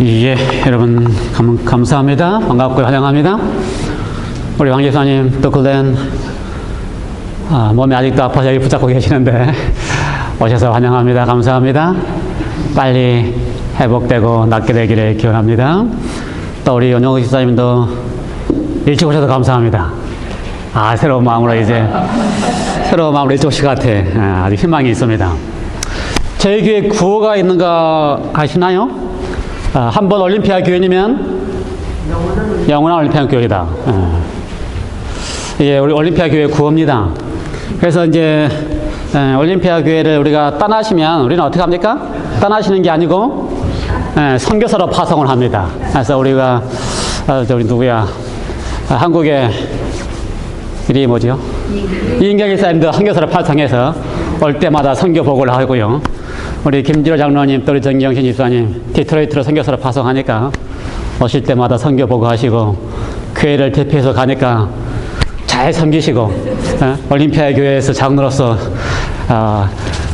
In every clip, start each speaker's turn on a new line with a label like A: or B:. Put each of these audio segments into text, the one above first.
A: 예, 여러분 감사합니다. 반갑고 환영합니다. 우리 황 집사님 또 글렌 몸이 아직도 아파서 여기 붙잡고 계시는데 오셔서 환영합니다. 감사합니다. 빨리 회복되고 낫게 되기를 기원합니다. 또 우리 연영우 집사님도 일찍 오셔서 감사합니다. 새로운 마음으로 일찍 오실 것 같아. 아주 희망이 있습니다. 저희 교회 구호가 있는가 아시나요? 한번 올림피아 교회이면 영원한 올림피아 교회다. 예, 우리 올림피아 교회 구호입니다. 그래서 이제 올림피아 교회를 우리가 떠나시면 우리는 어떻게 합니까? 떠나시는 게 아니고 선교사로 파송을 합니다. 그래서 우리가 우리 누구야? 한국의 이름이 뭐죠? 이인경 일사님도 선교사로 파송해서 올 때마다 선교 보고를 하고요. 우리 김지로 장로님, 또 우리 정경신 집사님 디트로이트로 선교사로 파송하니까 오실 때마다 선교 보고하시고 교회를 대표해서 가니까 잘 섬기시고 올림피아 교회에서 장로로서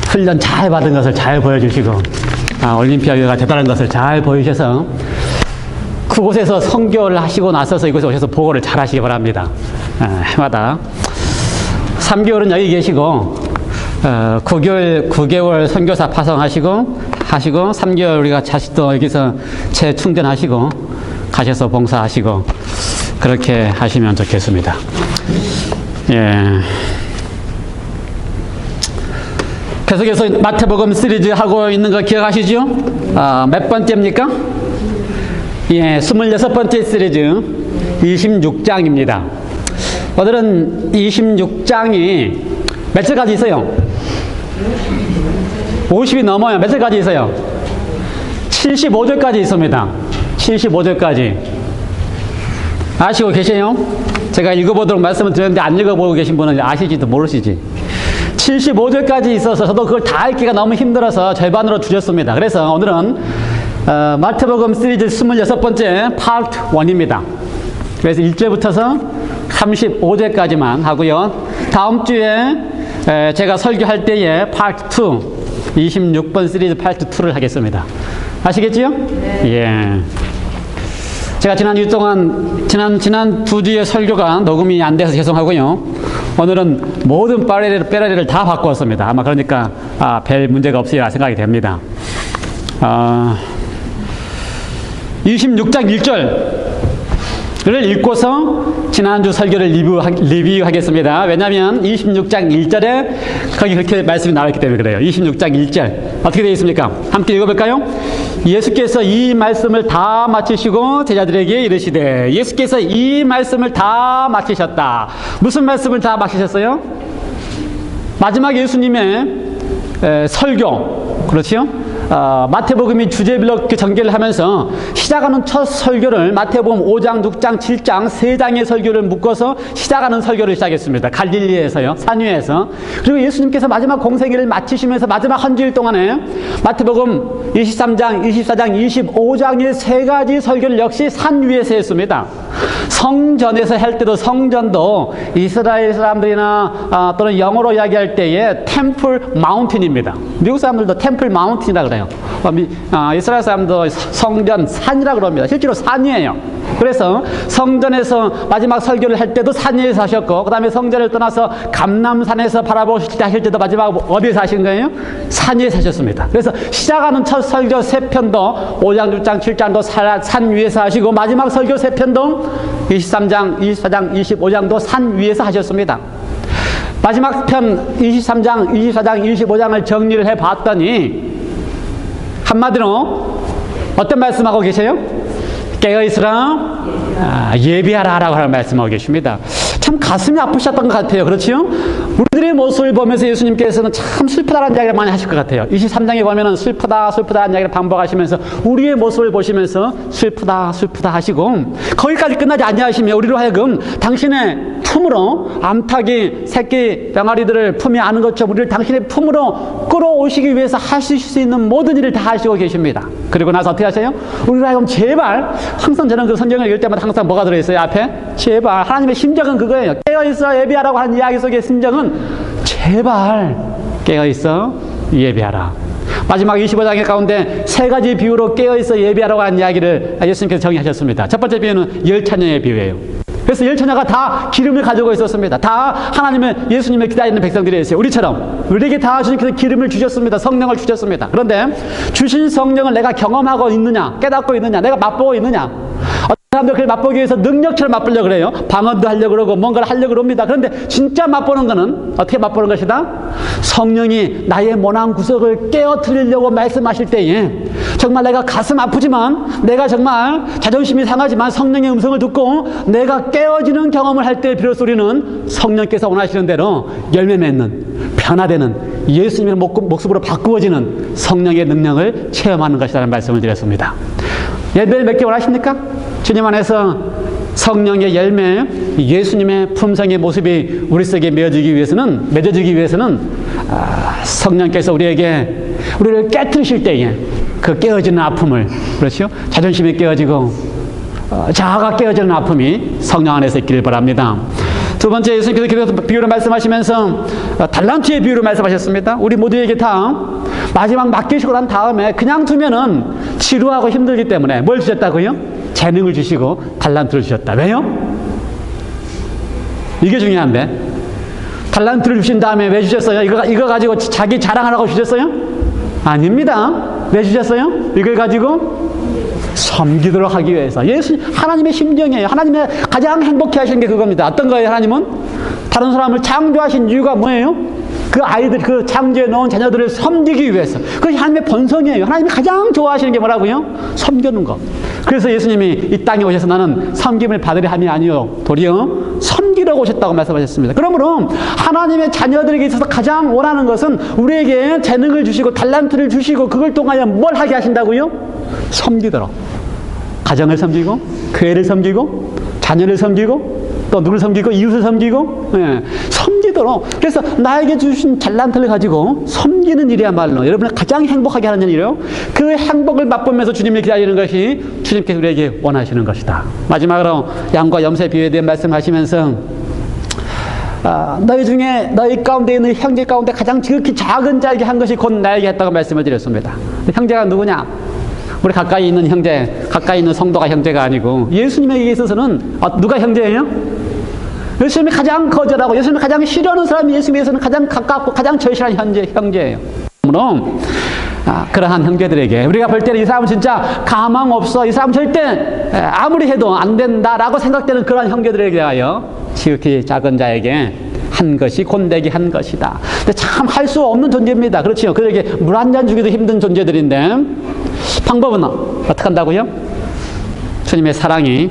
A: 훈련 잘 받은 것을 잘 보여주시고 올림피아 교회가 대단한 것을 잘 보이셔서 그곳에서 선교를 하시고 나서서 이곳에 오셔서 보고를 잘 하시기 바랍니다. 해마다 3개월은 여기 계시고 9개월 선교사 파송하시고 3개월 우리가 다시 또 여기서 재충전하시고 가셔서 봉사하시고 그렇게 하시면 좋겠습니다. 예. 계속해서 마태복음 시리즈 하고 있는 거 기억하시죠? 몇 번째입니까? 예, 26번째 시리즈 26장입니다. 오늘은 26장이 몇 절까지 있어요? 50이 넘어요. 몇 절까지 있어요? 75절까지 있습니다. 75절까지. 아시고 계세요? 제가 읽어보도록 말씀을 드렸는데 안 읽어보고 계신 분은 아시지도 모르시지. 75절까지 있어서 저도 그걸 다 읽기가 너무 힘들어서 절반으로 줄였습니다. 그래서 오늘은 마태복음 시리즈 26번째 파트 1입니다. 그래서 1절부터서 35절까지만 하고요. 다음 주에 제가 설교할 때에 파트 2, 26번 시리즈 파트 2를 하겠습니다. 아시겠지요? 네. 예. 제가 지난 두 주의 설교가 녹음이 안 돼서 죄송하고요. 오늘은 모든 빼라리를 다 바꾸었습니다. 아마 그러니까 별 문제가 없으리라 생각이 됩니다. 26장 1절을 읽고서 지난주 설교를 리뷰하겠습니다. 왜냐하면 26장 1절에 거기 그렇게 말씀이 나와있기 때문에 그래요. 26장 1절 어떻게 되어 있습니까? 함께 읽어볼까요? 예수께서 이 말씀을 다 마치시고 제자들에게 이르시되. 예수께서 이 말씀을 다 마치셨다. 무슨 말씀을 다 마치셨어요? 마지막 예수님의 설교, 그렇지요? 마태복음이 주제별로 전개를 하면서 시작하는 첫 설교를 마태복음 5장, 6장, 7장 3장의 설교를 묶어서 시작하는 설교를 시작했습니다. 갈릴리에서요, 산위에서. 그리고 예수님께서 마지막 공생애를 마치시면서 마지막 한 주일 동안에 마태복음 23장, 24장, 25장의 3가지 설교를 역시 산 위에서 했습니다. 성전에서 할 때도 성전도 이스라엘 사람들이나 또는 영어로 이야기할 때에 템플 마운틴입니다. 미국 사람들도 템플 마운틴이라고 그래요. 이스라엘 사람도 성전 산이라고 그럽니다. 실제로 산이에요. 그래서 성전에서 마지막 설교를 할 때도 산 위에서 하셨고, 그 다음에 성전을 떠나서 감람산에서 바라보실 때 하실 때도 마지막 어디에서 하신 거예요? 산 위에서 하셨습니다. 그래서 시작하는 첫 설교 3편도 5장, 6장, 7장도 산 위에서 하시고, 마지막 설교 3편도 23장, 24장, 25장도 산 위에서 하셨습니다. 마지막 편 23장, 24장, 25장을 정리를 해봤더니 한마디로 어떤 말씀하고 계세요? 깨어있으라, 예비하라 라고 하는 말씀하고 계십니다. 참 가슴이 아프셨던 것 같아요. 그렇지요? 우리들의 모습을 보면서 예수님께서는 참 슬프다라는 이야기를 많이 하실 것 같아요. 23장에 보면은 슬프다라는 이야기를 반복하시면서 우리의 모습을 보시면서 슬프다 하시고, 거기까지 끝나지 아니하시며 우리로 하여금 당신의 품으로 암탉이 새끼 병아리들을 품에 안은 것처럼 우리를 당신의 품으로 끌어오시기 위해서 하실 수 있는 모든 일을 다 하시고 계십니다. 그리고 나서 어떻게 하세요? 우리로 하여금 제발, 항상 저는 그 성경을 읽을 때마다 항상 뭐가 들어있어요? 앞에? 제발. 하나님의 심정은 그거예요. 깨어있어 예비하라고 하는 이야기 속의 심정은 제발 깨어있어 예비하라. 마지막 25장의 가운데 세 가지 비유로 깨어있어 예비하라고 하는 이야기를 예수님께서 정의하셨습니다. 첫 번째 비유는 열 처녀의 비유예요. 그래서 열 처녀가 다 기름을 가지고 있었습니다. 다 하나님의 예수님을 기다리는 백성들이었어요. 우리처럼 우리에게 다 주님께서 기름을 주셨습니다. 성령을 주셨습니다. 그런데 주신 성령을 내가 경험하고 있느냐, 깨닫고 있느냐, 내가 맛보고 있느냐. 어떤 사람들 그걸 맛보기 위해서 능력처럼 맛보려고 그래요. 방언도 하려고 그러고 뭔가를 하려고 그럽니다. 그런데 진짜 맛보는 거는 어떻게 맛보는 것이다? 성령이 나의 모난 구석을 깨어뜨리려고 말씀하실 때에 정말 내가 가슴 아프지만, 내가 정말 자존심이 상하지만 성령의 음성을 듣고 내가 깨어지는 경험을 할 때 비로소 우리는 성령께서 원하시는 대로 열매 맺는, 변화되는, 예수님의 모습으로 바꾸어지는 성령의 능력을 체험하는 것이라는 말씀을 드렸습니다. 열매를 맺기 원하십니까? 주님 안에서 성령의 열매, 예수님의 품성의 모습이 우리 속에 맺어지기 위해서는 성령께서 우리를 깨트리실 때에 그 깨어지는 아픔을, 그렇죠? 자존심이 깨어지고 자아가 깨어지는 아픔이 성령 안에서 있기를 바랍니다. 두 번째, 예수님께서 비유를 말씀하시면서 달란트의 비유를 말씀하셨습니다. 우리 모두에게 다 마지막 맡기시고 난 다음에 그냥 두면은 지루하고 힘들기 때문에 뭘 주셨다고요? 재능을 주시고 달란트를 주셨다. 왜요? 이게 중요한데. 달란트를 주신 다음에 왜 주셨어요? 이거 가지고 자기 자랑하라고 주셨어요? 아닙니다. 왜 주셨어요? 이걸 가지고 섬기도록 하기 위해서. 하나님의 심정이에요. 하나님의 가장 행복해 하시는 게 그겁니다. 어떤 거예요, 하나님은? 다른 사람을 창조하신 이유가 뭐예요? 그 아이들, 그 창조에 넣은 자녀들을 섬기기 위해서. 그것이 하나님의 본성이에요. 하나님이 가장 좋아하시는 게 뭐라고요? 섬기는 것. 그래서 예수님이 이 땅에 오셔서 나는 섬김을 받으려 함이 아니요 도리어 섬기려고 오셨다고 말씀하셨습니다. 그러므로 하나님의 자녀들에게 있어서 가장 원하는 것은 우리에게 재능을 주시고 달란트를 주시고 그걸 통하여 뭘 하게 하신다고요? 섬기도록. 가정을 섬기고, 교회를 섬기고, 자녀를 섬기고, 또 누구를 섬기고, 이웃을 섬기고, 섬기도록. 그래서 나에게 주신 달란트를 가지고 섬기는 일이야말로 여러분을 가장 행복하게 하는 일이에요. 그 행복을 맛보면서 주님을 기다리는 것이 주님께서 우리에게 원하시는 것이다. 마지막으로 양과 염소의 비유에 대해 말씀하시면서 너희 가운데 있는 형제 가운데 가장 지극히 작은 자에게 한 것이 곧 나에게 했다고 말씀을 드렸습니다. 형제가 누구냐? 우리 가까이 있는 형제, 가까이 있는 성도가 형제가 아니고 예수님에게 있어서는 누가 형제예요? 예수님이 가장 거절하고 예수님이 가장 싫어하는 사람이 예수님에게서는 가장 가깝고 가장 절실한 형제예요. 그러므로 그러한 형제들에게 우리가 볼 때는 이 사람은 진짜 가망 없어, 이 사람 절대 아무리 해도 안 된다라고 생각되는 그러한 형제들에게 대하여 지극히 작은 자에게 한 것이 곧 내게 한 것이다. 근데 참 할 수 없는 존재입니다. 그렇죠? 그에게 물 한 잔 주기도 힘든 존재들인데 방법은 어떻게 한다고요? 주님의 사랑이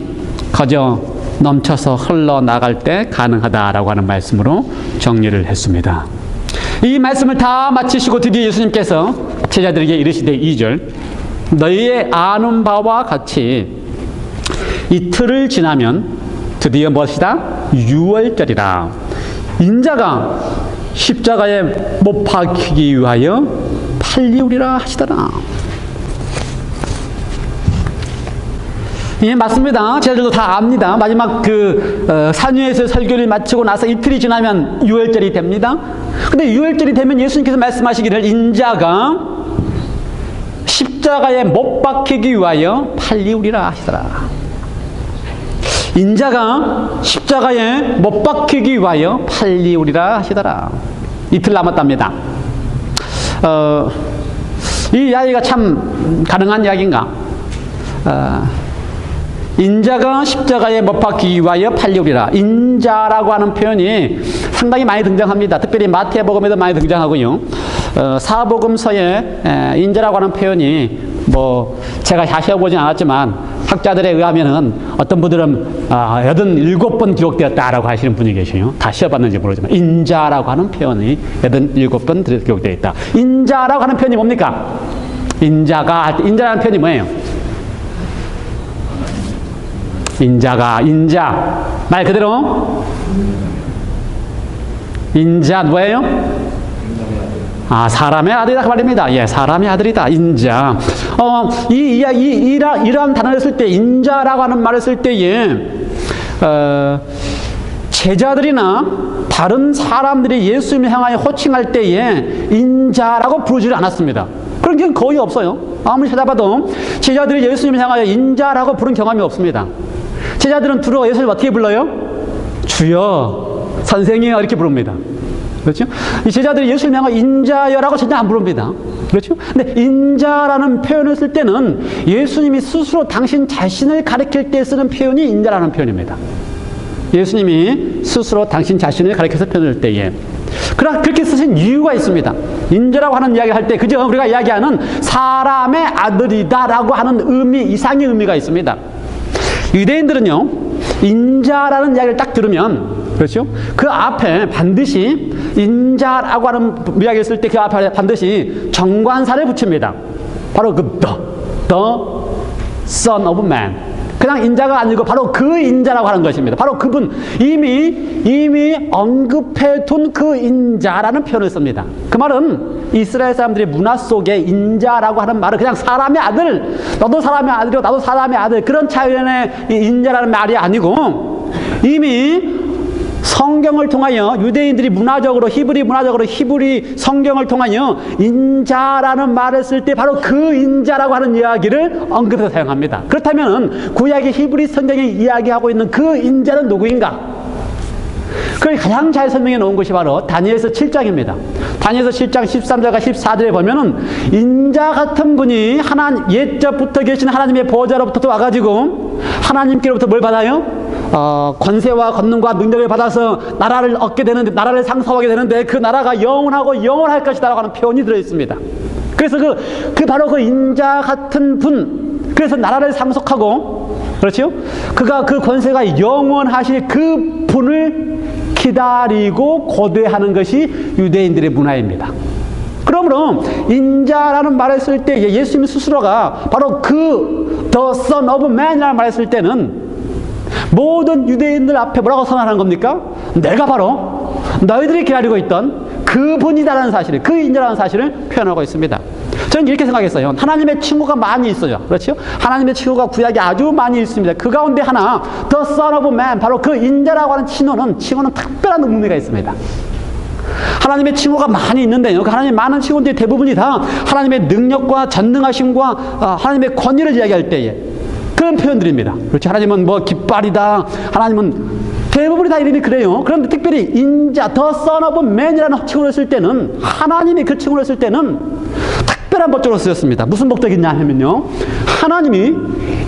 A: 거저 넘쳐서 흘러나갈 때 가능하다라고 하는 말씀으로 정리를 했습니다. 이 말씀을 다 마치시고 드디어 예수님께서 제자들에게 이르시되 2절 너희의 아는 바와 같이 이틀을 지나면 드디어 무엇이다? 유월절이라 인자가 십자가에 못 박히기 위하여 팔리우리라 하시더라. 예, 맞습니다. 제자들도 다 압니다. 마지막 산 위에서 설교를 마치고 나서 이틀이 지나면 유월절이 됩니다. 근데 유월절이 되면 예수님께서 말씀하시기를 인자가 십자가에 못 박히기 위하여 팔리우리라 하시더라. 인자가 십자가에 못 박히기 위하여 팔리우리라 하시더라. 이틀 남았답니다. 이 이야기가 참 가능한 이야기인가? 인자가 십자가에 못 박히기 위하여 팔리우리라. 인자라고 하는 표현이 상당히 많이 등장합니다. 특별히 마태복음에도 많이 등장하고요. 사복음서에 인자라고 하는 표현이 제가 다시 해보진 않았지만 학자들에 의하면은 어떤 분들은 87번 기록되었다라고 하시는 분이 계시요. 다 시어봤는지 모르지만 인자라고 하는 표현이 87번 기록되어 있다. 인자라고 하는 표현이 뭡니까? 인자라는 표현이 뭐예요? 인자 말 그대로 인자 뭐예요? 사람의 아들이다 그 말입니다. 예, 사람의 아들이다. 인자. 이러한 단어를 쓸 때 인자라고 하는 말을 쓸 때에 제자들이나 다른 사람들이 예수님을 향하여 호칭할 때에 인자라고 부르지를 않았습니다. 그런 게 거의 없어요. 아무리 찾아봐도 제자들이 예수님을 향하여 인자라고 부른 경험이 없습니다. 제자들은 주로 예수님을 어떻게 불러요? 주여, 선생이여 이렇게 부릅니다. 그렇죠? 이 제자들이 예수님을 향하여 인자여라고 전혀 안 부릅니다. 그렇죠? 근데 인자라는 표현을 쓸 때는 예수님이 스스로 당신 자신을 가리킬 때 쓰는 표현이 인자라는 표현입니다. 예수님이 스스로 당신 자신을 가리켜서 표현할 때에. 그러나 그렇게 쓰신 이유가 있습니다. 인자라고 하는 이야기를 할 때 그저 우리가 이야기하는 사람의 아들이다라고 하는 의미 이상의 의미가 있습니다. 유대인들은요, 인자라는 이야기를 딱 들으면, 그렇죠? 그 앞에 반드시 인자라고 하는 이야기를 쓸 때 그 앞에 반드시 정관사를 붙입니다. 바로 그 the Son of Man. 그냥 인자가 아니고 바로 그 인자라고 하는 것입니다. 바로 그분, 이미 언급해둔 그 인자라는 표현을 씁니다. 그 말은 이스라엘 사람들의 문화 속에 인자라고 하는 말은 그냥 사람의 아들, 너도 사람의 아들이고 나도 사람의 아들, 그런 차원의 인자라는 말이 아니고 이미 성경을 통하여 유대인들이 문화적으로 히브리 성경을 통하여 인자라는 말을 쓸 때 바로 그 인자라고 하는 이야기를 언급해서 사용합니다. 그렇다면 구약의 히브리 성경이 이야기하고 있는 그 인자는 누구인가? 그걸 가장 잘 설명해 놓은 것이 바로 다니엘서 7장입니다. 다니엘서 7장 13절과 14절에 보면은 인자 같은 분이 옛적부터 계신 하나님의 보좌로부터 와가지고 하나님께로부터 뭘 받아요? 권세와 권능과 능력을 받아서 나라를 얻게 되는데, 나라를 상속하게 되는데 그 나라가 영원하고 영원할 것이다 라고 하는 표현이 들어있습니다. 그래서 바로 그 인자 같은 분, 그래서 나라를 상속하고, 그렇죠? 그가 그 권세가 영원하실 그 분을 기다리고 고대하는 것이 유대인들의 문화입니다. 그러므로 인자라는 말을 쓸 때 예수님 스스로가 바로 그 The Son of Man이라는 말을 쓸 때는 모든 유대인들 앞에 뭐라고 선언하는 겁니까? 내가 바로 너희들이 기다리고 있던 그분이다라는 사실을, 그 인자라는 사실을 표현하고 있습니다. 저는 이렇게 생각했어요. 하나님의 칭호가 많이 있어요. 그렇죠? 하나님의 칭호가 구약에 아주 많이 있습니다. 그 가운데 하나, The Son of Man, 바로 그 인자라고 하는 칭호는 특별한 의미가 있습니다. 하나님의 칭호가 많이 있는데요. 그 하나님의 많은 칭호들이 대부분이 다 하나님의 능력과 전능하심과 하나님의 권위를 이야기할 때에 그런 표현들입니다. 그렇죠? 하나님은 뭐 깃발이다. 하나님은 대부분이 다 이름이 그래요. 그런데 특별히 인자, The Son of Man이라는 칭호를 쓸 때는, 하나님이 그 칭호를 쓸 때는 특별한 목적으로 쓰였습니다. 무슨 목적이 있냐 하면요, 하나님이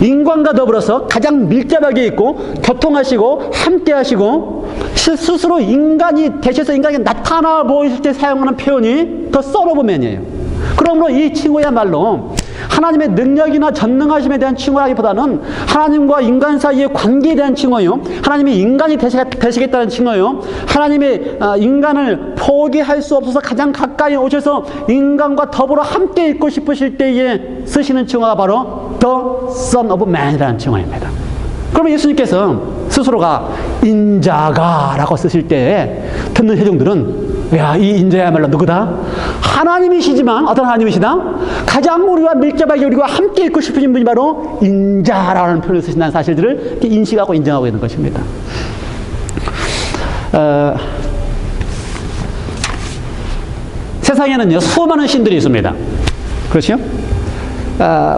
A: 인간과 더불어서 가장 밀접하게 있고 교통하시고 함께 하시고 스스로 인간이 되셔서 인간이 나타나 보이실 때 사용하는 표현이 The Son of Man이에요. 그러므로 이 칭호야말로 하나님의 능력이나 전능하심에 대한 칭호라기보다는 하나님과 인간 사이의 관계에 대한 칭호요, 하나님이 인간이 되시겠다는 칭호요, 하나님의 인간을 포기할 수 없어서 가장 가까이 오셔서 인간과 더불어 함께 있고 싶으실 때에 쓰시는 칭호가 바로 The Son of Man이라는 칭호입니다. 그러면 예수님께서 스스로가 인자가 라고 쓰실 때 듣는 회중들은, 야, 이 인자야말로 누구다? 하나님이시지만 어떤 하나님이시다? 가장 우리와 밀접하게 우리와 함께 있고 싶으신 분이 바로 인자라는 표현을 쓰신다는 사실들을 인식하고 인정하고 있는 것입니다. 세상에는요, 수많은 신들이 있습니다. 그렇죠?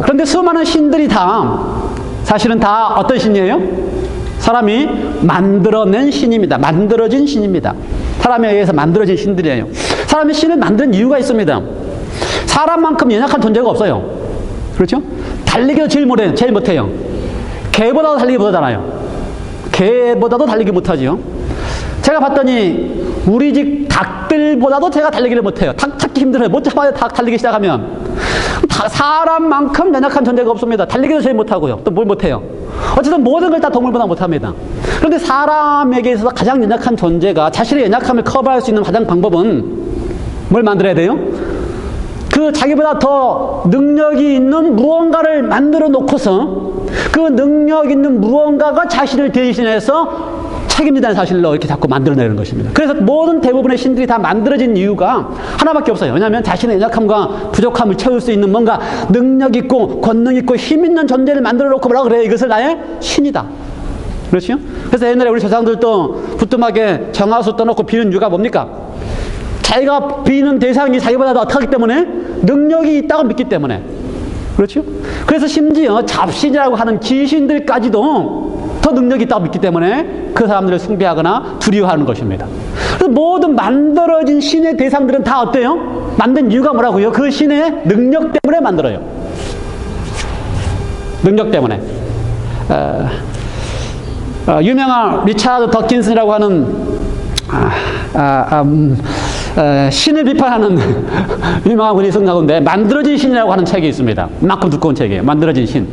A: 그런데 수많은 신들이 사실은 다 어떤 신이에요? 사람이 만들어낸 신입니다. 만들어진 신입니다. 사람에 의해서 만들어진 신들이에요. 사람이 신을 만든 이유가 있습니다. 사람만큼 연약한 존재가 없어요. 그렇죠? 달리기도 제일 못해요. 개보다도 달리기 못하잖아요. 개보다도 달리기 못하지요. 제가 봤더니 우리 집 닭들보다도 제가 달리기를 못해요. 닭 찾기 힘들어요. 못 잡아요. 닭 달리기 시작하면. 사람만큼 연약한 존재가 없습니다. 달리기도 제일 못하고요. 또 뭘 못해요? 어쨌든 모든 걸 다 동물보다 못합니다. 그런데 사람에게 있어서 가장 연약한 존재가 자신의 연약함을 커버할 수 있는 가장 방법은 뭘 만들어야 돼요? 그 자기보다 더 능력이 있는 무언가를 만들어 놓고서 그 능력 있는 무언가가 자신을 대신해서 책임진다는 사실로 이렇게 자꾸 만들어내는 것입니다. 그래서 모든 대부분의 신들이 다 만들어진 이유가 하나밖에 없어요. 왜냐하면 자신의 연약함과 부족함을 채울 수 있는 뭔가 능력 있고 권능 있고 힘 있는 존재를 만들어 놓고 뭐라고 그래요? 이것을 나의 신이다. 그렇죠? 그래서 옛날에 우리 조상들도 부뚜막에 정화수 떠놓고 비는 이유가 뭡니까? 자기가 비는 대상이 자기보다 더 하기 때문에 능력이 있다고 믿기 때문에 그렇죠? 그래서 심지어 잡신이라고 하는 귀신들까지도 더 능력이 있다고 믿기 때문에 그 사람들을 숭배하거나 두려워하는 것입니다. 그래서 모든 만들어진 신의 대상들은 다 어때요? 만든 이유가 뭐라고요? 그 신의 능력 때문에 만들어요. 능력 때문에. 유명한 리차드 더킨슨이라고 하는 신을 비판하는 유명한 분이 있었는 가운데 만들어진 신이라고 하는 책이 있습니다. 이만큼 두꺼운 책이에요. 만들어진 신.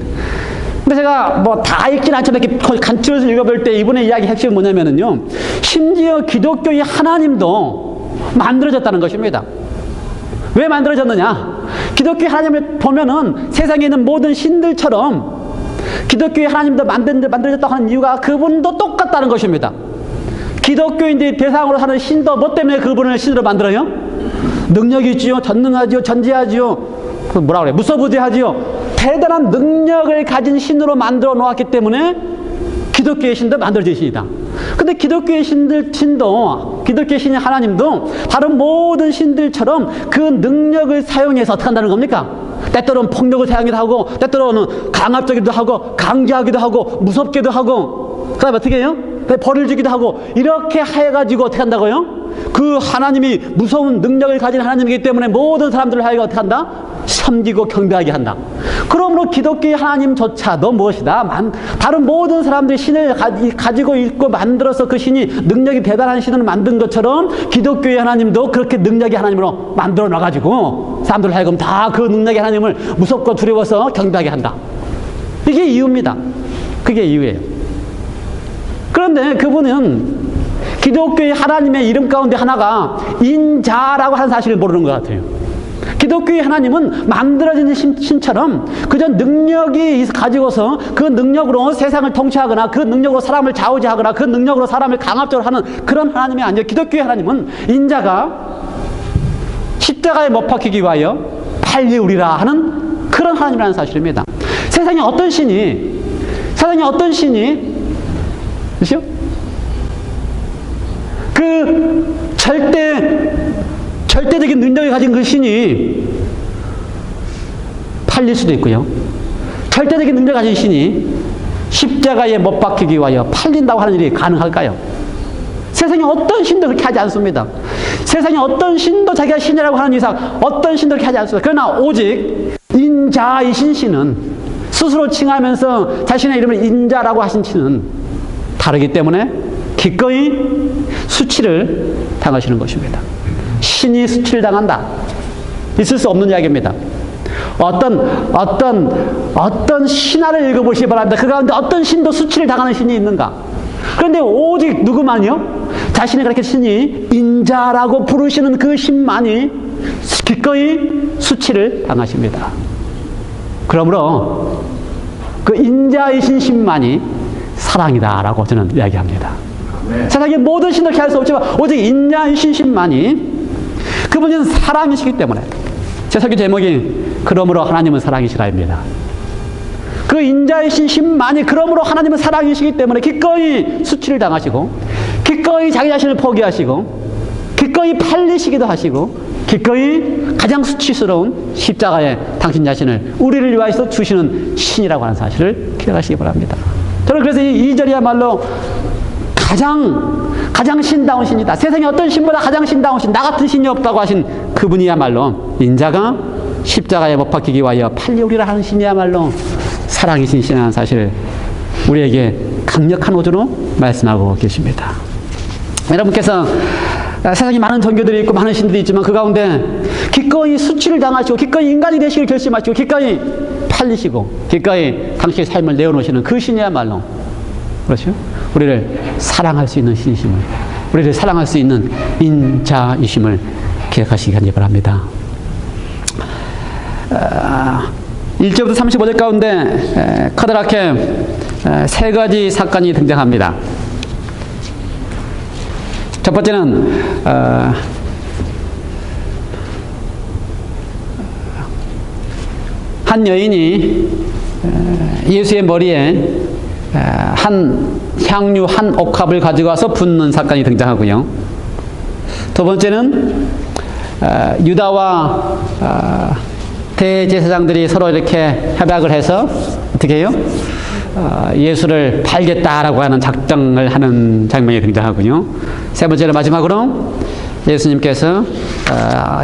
A: 근데 제가 뭐 다 읽진 않지만 이렇게 간추려서 읽어볼 때 이분의 이야기 핵심은 뭐냐면은요, 심지어 기독교의 하나님도 만들어졌다는 것입니다. 왜 만들어졌느냐? 기독교의 하나님을 보면은 세상에 있는 모든 신들처럼 기독교의 하나님도 만들어졌다고 하는 이유가 그분도 똑같다는 것입니다. 기독교인들이 대상으로 하는 신도 뭐 때문에 그분을 신으로 만들어요? 능력이 있지요, 전능하지요, 전지하지요, 뭐라 그래, 무소부지하지요. 대단한 능력을 가진 신으로 만들어 놓았기 때문에 기독교의 신도 만들어진 신이다. 근데 기독교의 신도, 기독교의 신인 하나님도 다른 모든 신들처럼 그 능력을 사용해서 어떻게 한다는 겁니까? 때때로는 폭력을 사용하기도 하고, 때때로는 강압적이기도 하고, 강제하기도 하고, 무섭기도 하고, 그 다음에 어떻게 해요? 벌을 주기도 하고, 이렇게 해가지고 어떻게 한다고요? 그 하나님이 무서운 능력을 가진 하나님이기 때문에 모든 사람들을 하여가 어떻게 한다? 섬기고 경배하게 한다. 그러므로 기독교의 하나님조차도 무엇이다? 다른 모든 사람들이 신을 가지고 있고 만들어서 그 신이 능력이 대단한 신을 만든 것처럼 기독교의 하나님도 그렇게 능력의 하나님으로 만들어 놔가지고 사람들 하여금 다 그 능력의 하나님을 무섭고 두려워서 경배하게 한다. 이게 이유입니다. 그게 이유예요. 그런데 그분은 기독교의 하나님의 이름 가운데 하나가 인자라고 하는 사실을 모르는 것 같아요. 기독교의 하나님은 만들어진 신처럼 그저 능력이 가지고서 그 능력으로 세상을 통치하거나 그 능력으로 사람을 좌우지하거나 그 능력으로 사람을 강압적으로 하는 그런 하나님이 아니에요. 기독교의 하나님은 인자가 십자가에 못 박히기 위하여 팔리우리라 하는 그런 하나님이라는 사실입니다. 세상에 어떤 신이 그렇죠? 그 절대적인 능력을 가진 그 신이 팔릴 수도 있고요. 절대적인 능력을 가진 신이 십자가에 못 박히기 위하여 팔린다고 하는 일이 가능할까요? 세상에 어떤 신도 그렇게 하지 않습니다. 세상에 어떤 신도 자기가 신이라고 하는 이상 어떤 신도 그렇게 하지 않습니다. 그러나 오직 인자이신 신은 스스로 칭하면서 자신의 이름을 인자라고 하신 신은 다르기 때문에 기꺼이 수치를 당하시는 것입니다. 신이 수치를 당한다. 있을 수 없는 이야기입니다. 어떤 신화를 읽어보시기 바랍니다. 그 가운데 어떤 신도 수치를 당하는 신이 있는가? 그런데 오직 누구만요? 자신이 그렇게 신이 인자라고 부르시는 그 신만이 기꺼이 수치를 당하십니다. 그러므로 그 인자이신 신만이 사랑이다라고 저는 이야기합니다. 세상의 모든 신을 피할 수 없지만 오직 인자이신 신만이 그분은 사랑이시기 때문에 제 설교 제목이 그러므로 하나님은 사랑이시라입니다. 그 인자이신 신만이 그러므로 하나님은 사랑이시기 때문에 기꺼이 수치를 당하시고 기꺼이 자기 자신을 포기하시고 기꺼이 팔리시기도 하시고 기꺼이 가장 수치스러운 십자가에 당신 자신을 우리를 위하여서 주시는 신이라고 하는 사실을 기억하시기 바랍니다. 저는 그래서 이 2절이야말로 가장 신다운 신이다. 세상에 어떤 신보다 가장 신다운 신, 나 같은 신이 없다고 하신 그분이야말로 인자가 십자가에 못 박히기 위하여 팔리우리라 하는 신이야말로 사랑이신 신이라는 사실을 우리에게 강력한 어조로 말씀하고 계십니다. 여러분께서 세상에 많은 종교들이 있고 많은 신들이 있지만 그 가운데 기꺼이 수치를 당하시고 기꺼이 인간이 되시길 결심하시고 기꺼이 팔리시고 기꺼이 당신의 삶을 내어놓으시는 그 신이야말로 그렇죠? 우리를 사랑할 수 있는 신이심을, 우리를 사랑할 수 있는 인자이심을 기억하시기 바랍니다. 1절부터 35절 가운데 커다랗게 세 가지 사건이 등장합니다. 첫 번째는 한 여인이 예수의 머리에 한 향유 한 옥합을 가지고 와서 붓는 사건이 등장하고요. 두 번째는 유다와 대제사장들이 서로 이렇게 협약을 해서 어떻게 해요? 예수를 팔겠다라고 하는 작정을 하는 장면이 등장하군요. 세 번째로 마지막으로 예수님께서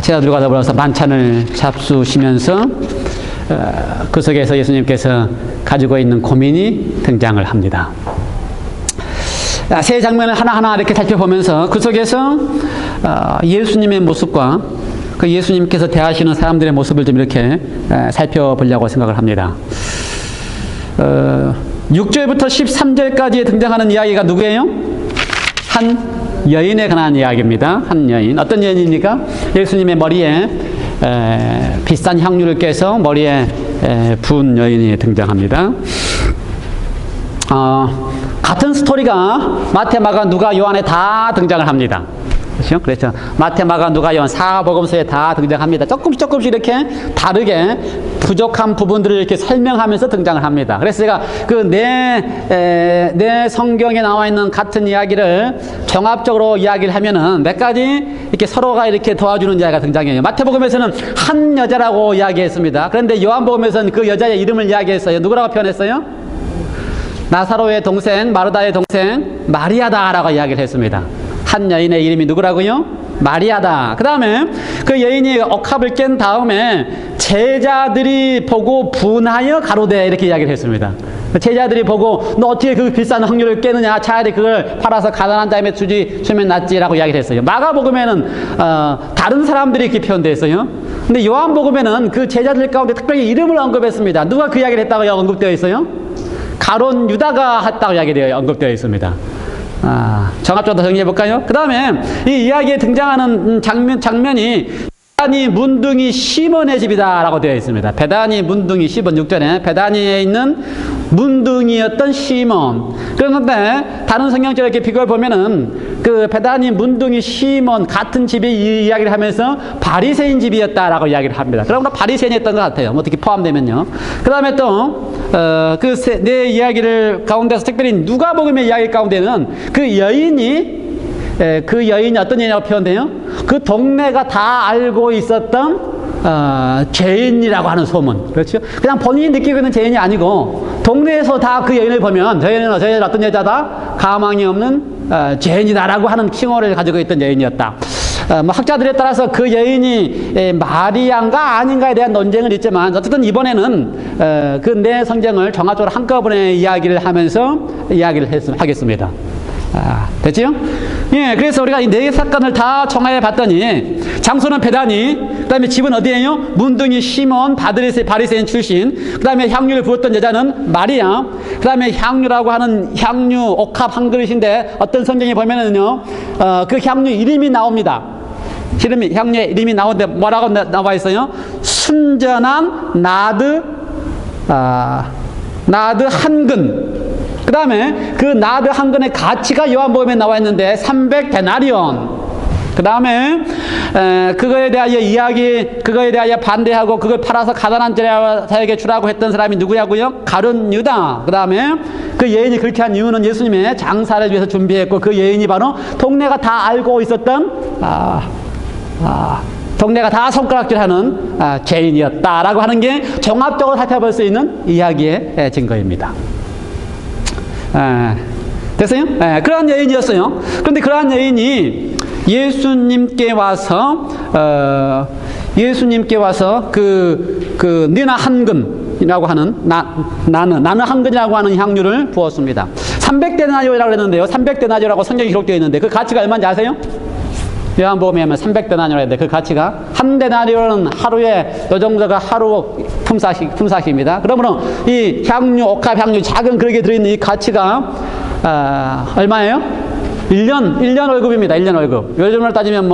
A: 제자들과 더불어서 만찬을 잡수시면서 그 속에서 예수님께서 가지고 있는 고민이 등장을 합니다. 세 장면을 하나하나 이렇게 살펴보면서 그 속에서 예수님의 모습과 그 예수님께서 대하시는 사람들의 모습을 좀 이렇게 살펴보려고 생각을 합니다. 6절부터 13절까지 등장하는 이야기가 누구예요? 한 여인에 관한 이야기입니다. 한 여인. 어떤 여인입니까? 예수님의 머리에 비싼 향유를 깨서 머리에 부은 여인이 등장합니다. 같은 스토리가 마태, 마가, 누가, 요한에 다 등장을 합니다. 그렇죠? 그래서 마태, 마가, 누가, 요한 사복음서에 다 등장합니다. 조금씩 이렇게 다르게 부족한 부분들을 이렇게 설명하면서 등장을 합니다. 그래서 제가 그 내 성경에 나와 있는 같은 이야기를 종합적으로 이야기를 하면은 몇 가지 이렇게 서로가 이렇게 도와주는 이야기가 등장해요. 마태복음에서는 한 여자라고 이야기했습니다. 그런데 요한복음에서는 그 여자의 이름을 이야기했어요. 누구라고 표현했어요? 나사로의 동생, 마르다의 동생, 마리아다라고 이야기를 했습니다. 한 여인의 이름이 누구라고요? 마리아다. 그 다음에 그 여인이 억합을 깬 다음에 제자들이 보고 분하여 가로되 이렇게 이야기를 했습니다. 제자들이 보고 너 어떻게 그 비싼 확률을 깨느냐, 차라리 그걸 팔아서 가난한 자에게 주면 낫지라고 이야기를 했어요. 마가복음에는 다른 사람들이 이렇게 표현되어 있어요. 근데 요한복음에는 그 제자들 가운데 특별히 이름을 언급했습니다. 누가 그 이야기를 했다고 언급되어 있어요? 가론 유다가 했다고 이야기되어 언급되어 있습니다. 종합적으로 정리해 볼까요? 그 다음에 이 이야기에 등장하는 장면이 베다니 문둥이 시몬의 집이다 라고 되어 있습니다. 베다니 문둥이 시몬 6절에 베다니에 있는 문둥이였던 시몬. 그런데 다른 성경처럼 이렇게 비교해 보면은 그 베다니 문둥이 시몬 같은 집이 이 이야기를 하면서 바리새인 집이었다 라고 이야기를 합니다. 그러므로 바리새인이었던 것 같아요. 뭐 어떻게 포함되면요. 그 다음에 또 그 네 이야기를 가운데서 특별히 누가복음의 이야기 가운데는 그 여인이 어떤 여인이라고 표현돼요? 그 동네가 다 알고 있었던 죄인이라고 하는 소문. 그렇죠? 그냥 본인이 느끼고 있는 죄인이 아니고 동네에서 다 그 여인을 보면 저 여인은 어떤 여자다? 가망이 없는 죄인이다라고 하는 칭호를 가지고 있던 여인이었다. 학자들에 따라서 그 여인이 마리아인가 아닌가에 대한 논쟁은 있지만 어쨌든 이번에는 그 네 성경을 종합적으로 한꺼번에 이야기를 하면서 이야기를 하겠습니다. 됐지요? 예, 그래서 우리가 이 네 사건을 다 총화해 봤더니 장소는 베다니, 그 다음에 집은 어디예요? 문둥이 시몬, 바리새인 출신, 그 다음에 향유를 부었던 여자는 마리아, 그 다음에 향유라고 하는 향유 옥합 한 그릇인데 어떤 성경에 보면은요, 그 향유 이름이 나옵니다. 향유의 이름이 나오는데 뭐라고 나와 있어요? 순전한 나드 한 근. 그 다음에 그 나드 한 근의 가치가 요한복음에 나와 있는데 300데나리온. 그 다음에 그거에 대하여 반대하고 그걸 팔아서 가난한 자에게 주라고 했던 사람이 누구냐고요? 가룟 유다. 그 다음에 그 여인이 그렇게 한 이유는 예수님의 장사를 위해서 준비했고 그 여인이 바로 동네가 다 알고 있었던 동네가 다 손가락질하는 죄인이었다라고 하는 게 종합적으로 살펴볼 수 있는 이야기의 증거입니다. 됐어요? 그러한 여인이었어요. 그런데 그러한 여인이 예수님께 와서 그 느나 한 근이라고 하는 나는 한 근이라고 하는 향유를 부었습니다. 300데나리온이라고 했는데요. 300데나리온이라고 성경이 기록되어 있는데 그 가치가 얼마인지 아세요? 요한복음에 하면 300데나리온이라 했는데 그 가치가 한 데나리온은 하루에 요 정도가 하루 품삯입니다. 그러므로 이 향유, 옥합 향유 작은 그릇에 들어있는 이 가치가 얼마예요? 1년 월급입니다. 1년 월급. 요즘으로 따지면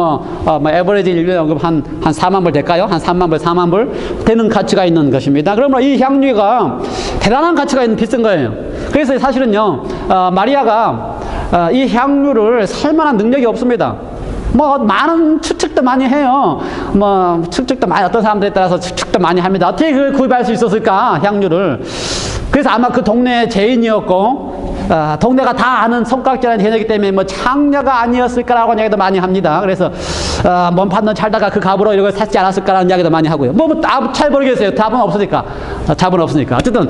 A: 에버리지 1년 월급 한 4만 불 될까요? 한 3만 불, 4만 불 되는 가치가 있는 것입니다. 그러므로 이 향유가 대단한 가치가 있는 비싼 거예요. 그래서 사실은요, 마리아가 이 향유를 살 만한 능력이 없습니다. 많은 추측도 많이 해요. 추측도 많이, 어떤 사람들에 따라서 추측도 많이 합니다. 어떻게 그걸 구입할 수 있었을까, 향유를. 그래서 아마 그 동네의 죄인이었고, 동네가 다 아는 손가락질하는 해녀이기 때문에 뭐 창녀가 아니었을까라고 이야기도 많이 합니다. 그래서 몸 판돈 찰다가 그 값으로 이걸 샀지 않았을까라는 이야기도 많이 하고요. 잘 모르겠어요. 답은 없으니까. 어쨌든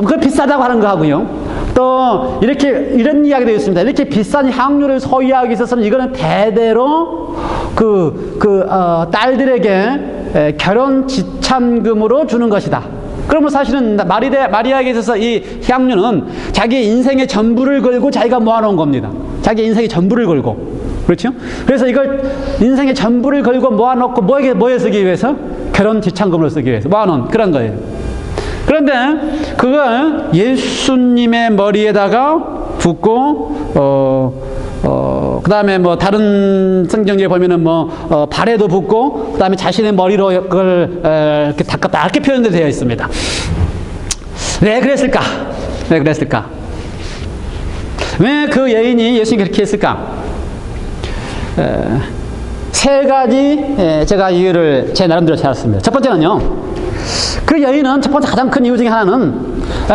A: 그 비싸다고 하는 거 하고요. 또 이런 이야기도 있습니다. 이렇게 비싼 향료를 소유하기 있어서는 이거는 대대로 딸들에게 결혼 지참금으로 주는 것이다. 그러면 사실은 마리아에게 있어서 이 향료는 자기 인생의 전부를 걸고 자기가 모아놓은 겁니다. 자기 인생의 전부를 걸고. 그렇죠? 그래서 이걸 인생의 전부를 걸고 모아놓고 뭐에 쓰기 위해서? 결혼 지참금으로 쓰기 위해서 모아놓은 그런 거예요. 그런데 그걸 예수님의 머리에다가 붓고 그 다음에 뭐 다른 성경에 보면은 발에도 붓고 그 다음에 자신의 머리로 그걸 이렇게 닦았다 이렇게 표현되어 있습니다. 왜 그랬을까? 왜 그 여인이 예수님이 그렇게 했을까? 세 가지 제가 이유를 제 나름대로 찾았습니다. 첫 번째는요. 그 여인은 첫 번째 가장 큰 이유 중에 하나는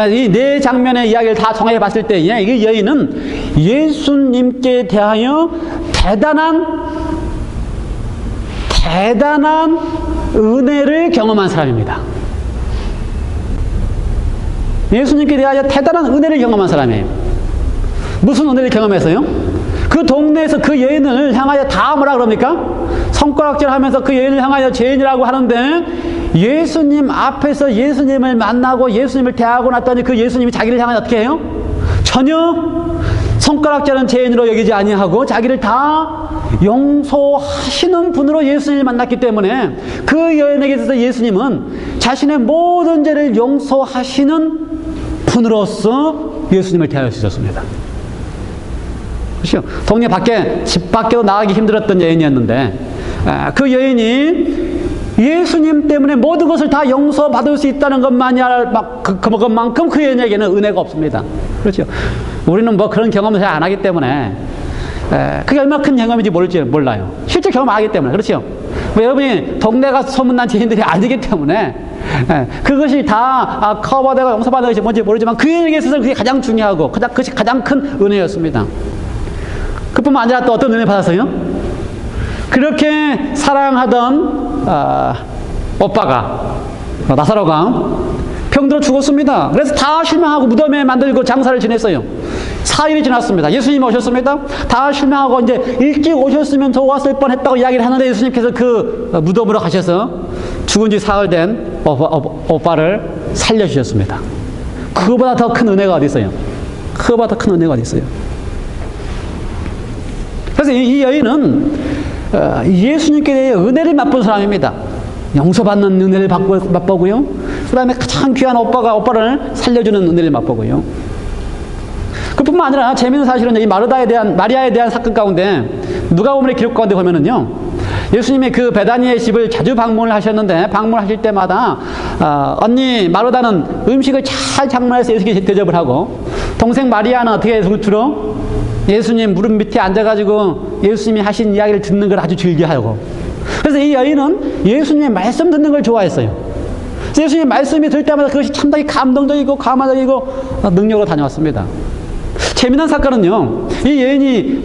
A: 이 네 장면의 이야기를 다 정해 봤을 때 이 여인은 예수님께 대하여 대단한 은혜를 경험한 사람입니다. 예수님께 대하여 대단한 은혜를 경험한 사람이에요. 무슨 은혜를 경험해서요? 그 동네에서 그 여인을 향하여 다 뭐라 그럽니까? 손가락질 하면서 그 여인을 향하여 죄인이라고 하는데 예수님 앞에서 예수님을 만나고 예수님을 대하고 났더니 그 예수님이 자기를 향하여 어떻게 해요? 전혀 손가락질하는 죄인으로 여기지 아니하고 자기를 다 용서하시는 분으로 예수님을 만났기 때문에 그 여인에게 있어서 예수님은 자신의 모든 죄를 용서하시는 분으로서 예수님을 대하여 주셨습니다. 그렇죠? 동네 밖에, 집 밖에도 나가기 힘들었던 여인이었는데 그 여인이 예수님 때문에 모든 것을 다 용서받을 수 있다는 그것만큼 그 여인에게는 은혜가 없습니다. 그렇죠? 우리는 뭐 그런 경험을 잘 안 하기 때문에 그게 얼마나 큰 경험인지 몰라요. 실제 경험 안 하기 때문에. 그렇죠? 뭐 여러분이 동네 가서 소문난 죄인들이 아니기 때문에 그것이 다 커버되고 용서받는 것이 뭔지 모르지만 그 여인에게 있어서는 그게 가장 중요하고 그것이 가장 큰 은혜였습니다. 그뿐만 아니라 또 어떤 은혜 받았어요? 그렇게 사랑하던 오빠가 나사로가 병들어 죽었습니다. 그래서 다 실명하고 무덤에 만들고 장사를 지냈어요. 4일이 지났습니다. 예수님 오셨습니다. 다 실명하고 이제 일찍 오셨으면 좋았을 뻔했다고 이야기를 하는데 예수님께서 그 무덤으로 가셔서 죽은 지 사흘 된 오빠를 살려주셨습니다. 그거보다 더 큰 은혜가 어디 있어요? 그래서 이 여인은 예수님께 대해 은혜를 맛본 사람입니다. 용서받는 은혜를 맛보고요. 그 다음에 가장 귀한 오빠를 살려주는 은혜를 맛보고요. 그뿐만 아니라 재미있는 사실은 이 마리아에 대한 사건 가운데 누가복음의 기록 가운데 보면은요. 예수님이 그 베다니의 집을 자주 방문을 하셨는데 방문하실 때마다 언니 마르다는 음식을 잘 장만해서 예수님께 대접을 하고 동생 마리아는 어떻게 주로 예수님 무릎 밑에 앉아가지고 예수님이 하신 이야기를 듣는 걸 아주 즐겨하고 그래서 이 여인은 예수님의 말씀 듣는 걸 좋아했어요. 그래서 예수님의 말씀이 들 때마다 그것이 참다히 감동적이고 감화적이고 능력으로 다녀왔습니다. 재미난 사건은요. 이 여인이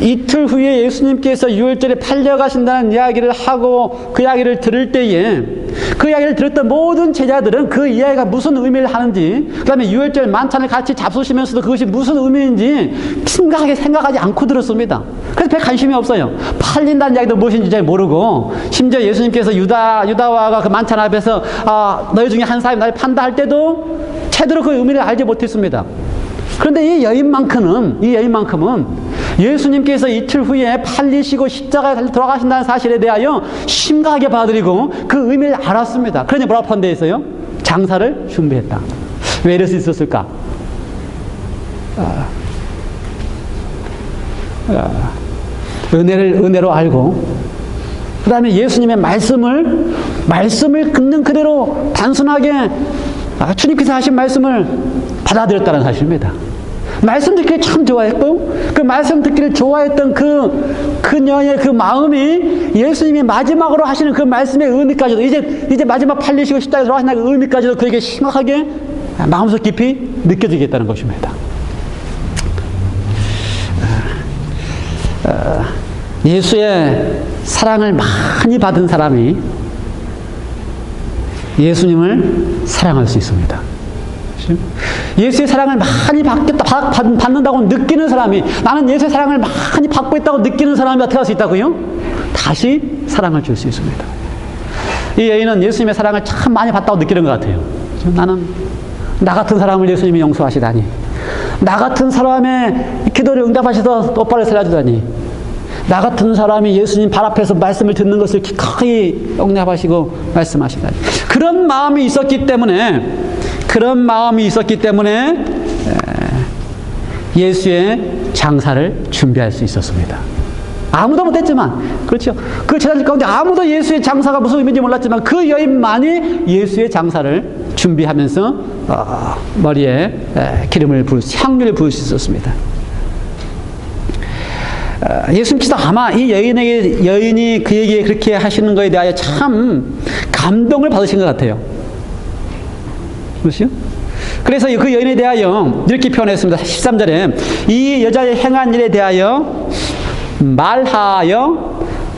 A: 이틀 후에 예수님께서 유월절에 팔려가신다는 이야기를 하고 그 이야기를 들을 때에 그 이야기를 들었던 모든 제자들은 그 이야기가 무슨 의미를 하는지 그 다음에 유월절 만찬을 같이 잡수시면서도 그것이 무슨 의미인지 심각하게 생각하지 않고 들었습니다. 그래서 별 관심이 없어요. 팔린다는 이야기도 무엇인지 잘 모르고 심지어 예수님께서 유다와가 그 만찬 앞에서 너희 중에 한 사람이 나를 판다 할 때도 제대로 그 의미를 알지 못했습니다. 그런데 이 여인만큼은 예수님께서 이틀 후에 팔리시고 십자가에 돌아가신다는 사실에 대하여 심각하게 받아들이고 그 의미를 알았습니다. 그러니 뭐라고 표현되어 있어요? 장사를 준비했다. 왜 이럴 수 있었을까? 은혜로 알고 그 다음에 예수님의 말씀을 끊는 그대로 단순하게 주님께서 하신 말씀을 받아들였다는 사실입니다. 말씀 듣기를 참 좋아했고 그 말씀 듣기를 좋아했던 그녀의 그 마음이 예수님이 마지막으로 하시는 그 말씀의 의미까지도 이제 마지막 팔리시고 십자가에 돌아가신다는 그 의미까지도 그에게 심각하게 마음속 깊이 느껴지겠다는 것입니다. 예수의 사랑을 많이 받은 사람이 예수님을 사랑할 수 있습니다. 예수의 사랑을 많이 받는다고 느끼는 사람이, 나는 예수의 사랑을 많이 받고 있다고 느끼는 사람이 어떻게 할 수 있다고요? 다시 사랑을 줄 수 있습니다. 이 여인은 예수님의 사랑을 참 많이 받다고 느끼는 것 같아요. 나는 나 같은 사람을 예수님이 용서하시다니, 나 같은 사람의 기도를 응답하셔서 똑바로 살려주다니, 나 같은 사람이 예수님 발 앞에서 말씀을 듣는 것을 기꺼이 용납하시고 말씀하시다니, 그런 마음이 있었기 때문에 예수의 장사를 준비할 수 있었습니다. 아무도 못했지만, 그렇죠, 그 제자들 가운데 아무도 예수의 장사가 무슨 의미인지 몰랐지만 그 여인만이 예수의 장사를 준비하면서 머리에 향유를 부을 수 있었습니다. 예수님께서 아마 이 여인이 그에게 그렇게 하시는 것에 대하여 참 감동을 받으신 것 같아요. 그렇죠? 그래서 그 여인에 대하여 이렇게 표현했습니다. 13절에 이 여자의 행한 일에 대하여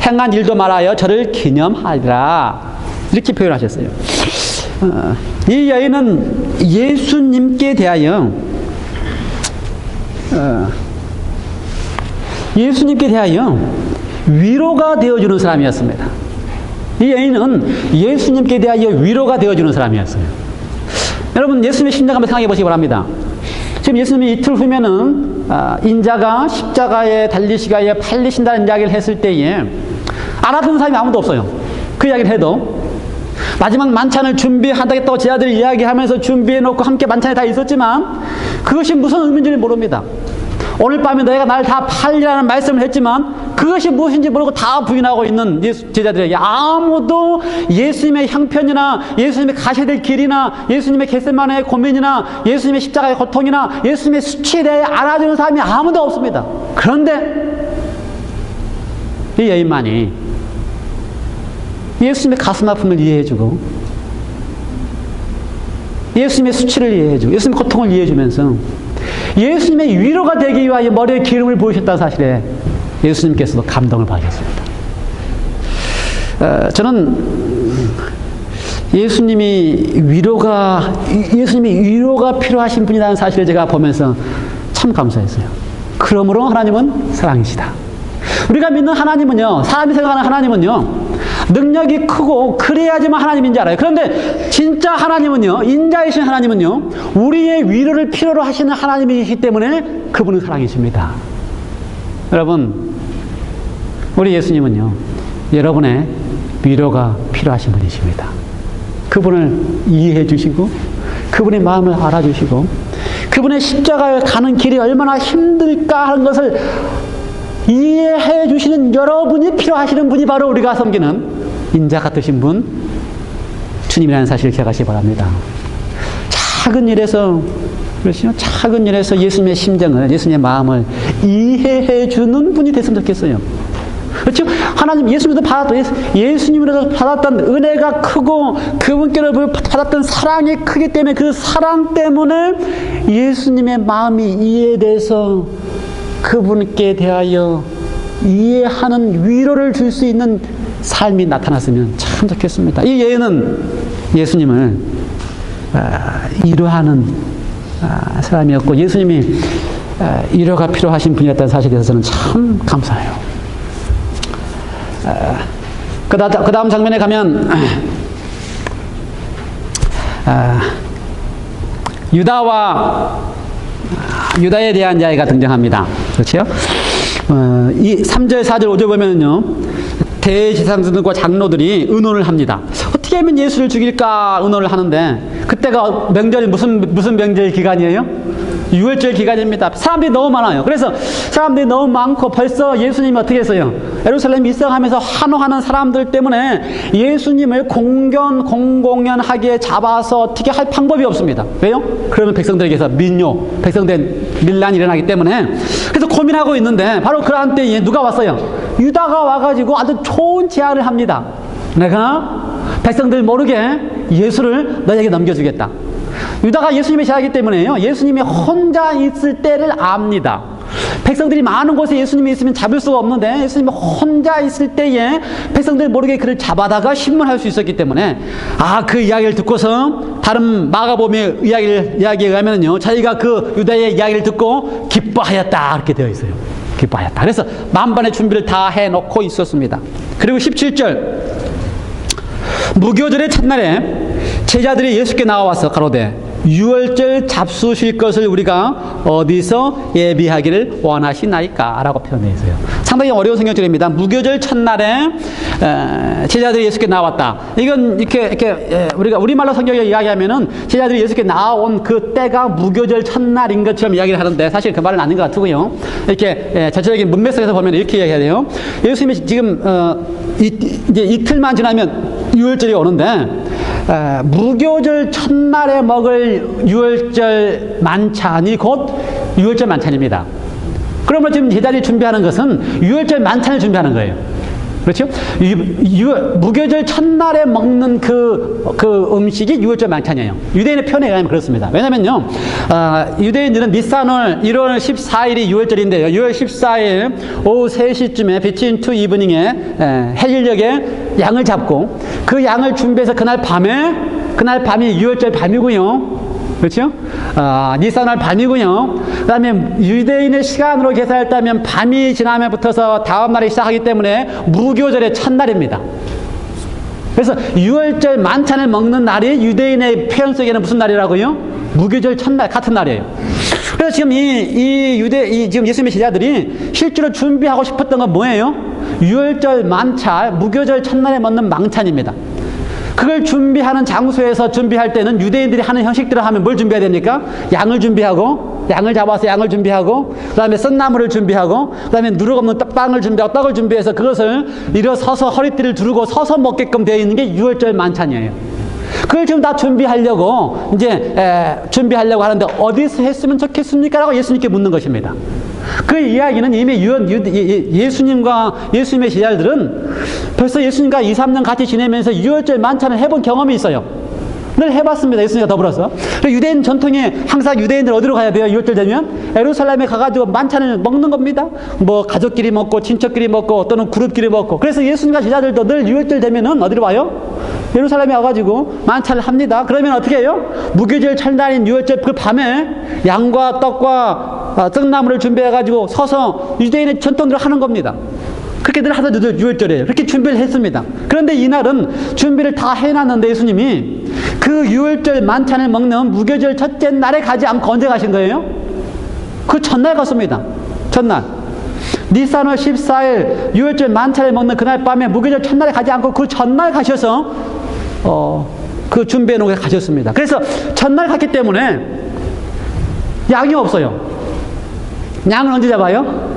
A: 행한 일도 말하여 저를 기념하리라, 이렇게 표현하셨어요. 이 여인은 예수님께 대하여 위로가 되어주는 사람이었습니다. 이 여인은 예수님께 대하여 위로가 되어주는 사람이었어요. 여러분, 예수님의 심정 한번 생각해 보시기 바랍니다. 지금 예수님이 이틀 후면은 인자가 십자가에 달리시가 위해 팔리신다는 이야기를 했을 때에 알아듣는 사람이 아무도 없어요. 그 이야기를 해도. 마지막 만찬을 준비하겠다고 제자들이 이야기하면서 준비해놓고 함께 만찬에 다 있었지만 그것이 무슨 의미인지를 모릅니다. 오늘 밤에 너희가 날 다 팔리라는 말씀을 했지만 그것이 무엇인지 모르고 다 부인하고 있는 제자들에게 아무도 예수님의 형편이나 예수님의 가셔야 될 길이나 예수님의 겟세마네의 고민이나 예수님의 십자가의 고통이나 예수님의 수치에 대해 알아주는 사람이 아무도 없습니다. 그런데 이 여인만이 예수님의 가슴 아픔을 이해해주고 예수님의 수치를 이해해주고 예수님의 고통을 이해해주면서 예수님의 위로가 되기 위하여 머리에 기름을 부으셨다는 사실에 예수님께서도 감동을 받으셨습니다. 저는 예수님이 위로가 필요하신 분이라는 사실을 제가 보면서 참 감사했어요. 그러므로 하나님은 사랑이시다. 우리가 믿는 하나님은요, 사람이 생각하는 하나님은요, 능력이 크고 그래야지만 하나님인 줄 알아요. 그런데 진짜 하나님은요, 인자이신 하나님은요, 우리의 위로를 필요로 하시는 하나님이시기 때문에 그분은 사랑이십니다. 여러분, 우리 예수님은요, 여러분의 위로가 필요하신 분이십니다. 그분을 이해해 주시고 그분의 마음을 알아주시고 그분의 십자가에 가는 길이 얼마나 힘들까 하는 것을 이해해 주시는 여러분이 필요하시는 분이 바로 우리가 섬기는 인자 같으신 분, 주님이라는 사실을 기억하시기 바랍니다. 작은 일에서 예수님의 심정을, 예수님의 마음을 이해해 주는 분이 됐으면 좋겠어요. 그렇죠? 하나님, 예수님으로서 받았던 은혜가 크고 그분께로 받았던 사랑이 크기 때문에 그 사랑 때문에 예수님의 마음이 이해돼서 그분께 대하여 이해하는 위로를 줄 수 있는 삶이 나타났으면 참 좋겠습니다. 이 여인은 예수님을 위로하는 사람이었고 예수님이 위로가 필요하신 분이었다는 사실에 대해서 저는 참 감사해요. 그 다음 장면에 가면 유다에 대한 이야기가 등장합니다. 그렇죠? 이 3절, 4절, 5절 보면요, 대제사장들과 장로들이 의논을 합니다. 어떻게 하면 예수를 죽일까 의논을 하는데, 그때가 명절이 무슨 명절 기간이에요? 유월절 기간입니다. 사람들이 너무 많아요. 그래서 사람들이 너무 많고 벌써 예수님이 어떻게 했어요? 예루살렘 입성하면서 환호하는 사람들 때문에 예수님을 공공연하게 잡아서 어떻게 할 방법이 없습니다. 왜요? 그러면 백성들에게서 백성들 밀란이 일어나기 때문에. 그래서 고민하고 있는데 바로 그러한 때에 누가 왔어요? 유다가 와가지고 아주 좋은 제안을 합니다. 내가 백성들 모르게 예수를 너에게 넘겨주겠다. 유다가 예수님의 제자이기 때문에요, 예수님이 혼자 있을 때를 압니다. 백성들이 많은 곳에 예수님이 있으면 잡을 수가 없는데 예수님이 혼자 있을 때에 백성들이 모르게 그를 잡아다가 신문할 수 있었기 때문에 그 이야기를 듣고서 다른 마가복음의 이야기에 의하면요, 자기가 그 유다의 이야기를 듣고 기뻐하였다 이렇게 되어 있어요. 기뻐하였다. 그래서 만반의 준비를 다 해놓고 있었습니다. 그리고 17절 무교절의 첫날에 제자들이 예수께 나와서 가로되 유월절 잡수실 것을 우리가 어디서 예비하기를 원하시나이까? 라고 표현되어 있어요. 상당히 어려운 성경절입니다. 무교절 첫날에 제자들이 예수께 나왔다. 이건 이렇게 우리가 우리말로 성경에 이야기하면은 제자들이 예수께 나온 그 때가 무교절 첫날인 것처럼 이야기를 하는데 사실 그 말은 아닌 것 같고요. 이렇게 전체적인 문맥 속에서 보면 이렇게 이야기해야 돼요. 예수님이 지금 이제 이틀만 지나면 유월절이 오는데 무교절 첫날에 먹을 유월절 만찬이 곧 유월절 만찬입니다. 그러면 지금 제자들이 준비하는 것은 유월절 만찬을 준비하는 거예요. 그렇죠? 무교절 첫날에 먹는 그 음식이 유월절 만찬이에요. 유대인의 표현에 의하면 그렇습니다. 왜냐면요, 유대인들은 니산월 1월 14일이 유월절인데요. 6월 14일 오후 3시쯤에 between two evening에 해질녘에 양을 잡고 그 양을 준비해서 그날 밤이 유월절 밤이고요. 그렇죠? 니산월 밤이고요. 그 다음에 유대인의 시간으로 계산했다면 밤이 지나면 붙어서 다음 날이 시작하기 때문에 무교절의 첫날입니다. 그래서 유월절 만찬을 먹는 날이 유대인의 표현 속에는 무슨 날이라고요? 무교절 첫날, 같은 날이에요. 그래서 지금 지금 예수님의 제자들이 실제로 준비하고 싶었던 건 뭐예요? 유월절 만찬, 무교절 첫날에 먹는 망찬입니다. 그걸 준비하는 장소에서 준비할 때는 유대인들이 하는 형식대로 하면 뭘 준비해야 됩니까? 양을 준비하고, 양을 잡아서 양을 준비하고, 그 다음에 썬나물을 준비하고, 그 다음에 누룩 없는 빵을 준비하고, 떡을 준비해서 그것을 일어서서 허리띠를 두르고 서서 먹게끔 되어 있는 게 유월절 만찬이에요. 그걸 지금 다 준비하려고 준비하려고 하는데 어디서 했으면 좋겠습니까? 라고 예수님께 묻는 것입니다. 그 이야기는 이미 예수님과 예수님의 제자들은 벌써 예수님과 2, 3년 같이 지내면서 유월절 만찬을 해본 경험이 있어요. 늘 해봤습니다. 예수님과 더불어서. 유대인 전통에 항상 유대인들 어디로 가야 돼요? 유월절 되면 예루살렘에 가가지고 만찬을 먹는 겁니다. 뭐 가족끼리 먹고 친척끼리 먹고 또는 그룹끼리 먹고. 그래서 예수님과 제자들도 늘 유월절 되면은 어디로 와요? 예루살렘에 와가지고 만찬을 합니다. 그러면 어떻게 해요? 무교절 첫날인 유월절 그 밤에 양과 떡과 떡나물을 준비해가지고 서서 유대인의 전통대로 하는 겁니다. 그렇게 늘 하던 유월절이에요. 그렇게 준비를 했습니다. 그런데 이날은 준비를 다 해놨는데 예수님이 그 유월절 만찬을 먹는 무교절 첫째 날에 가지 않고 언제 가신 거예요? 그 전날 갔습니다. 전날. 니산월 14일 유월절 만찬을 먹는 그날 밤에 무교절 첫날에 가지 않고 그 전날 가셔서 그 준비해 놓은 게 가셨습니다. 그래서 전날 갔기 때문에 양이 없어요. 양은 언제 잡아요?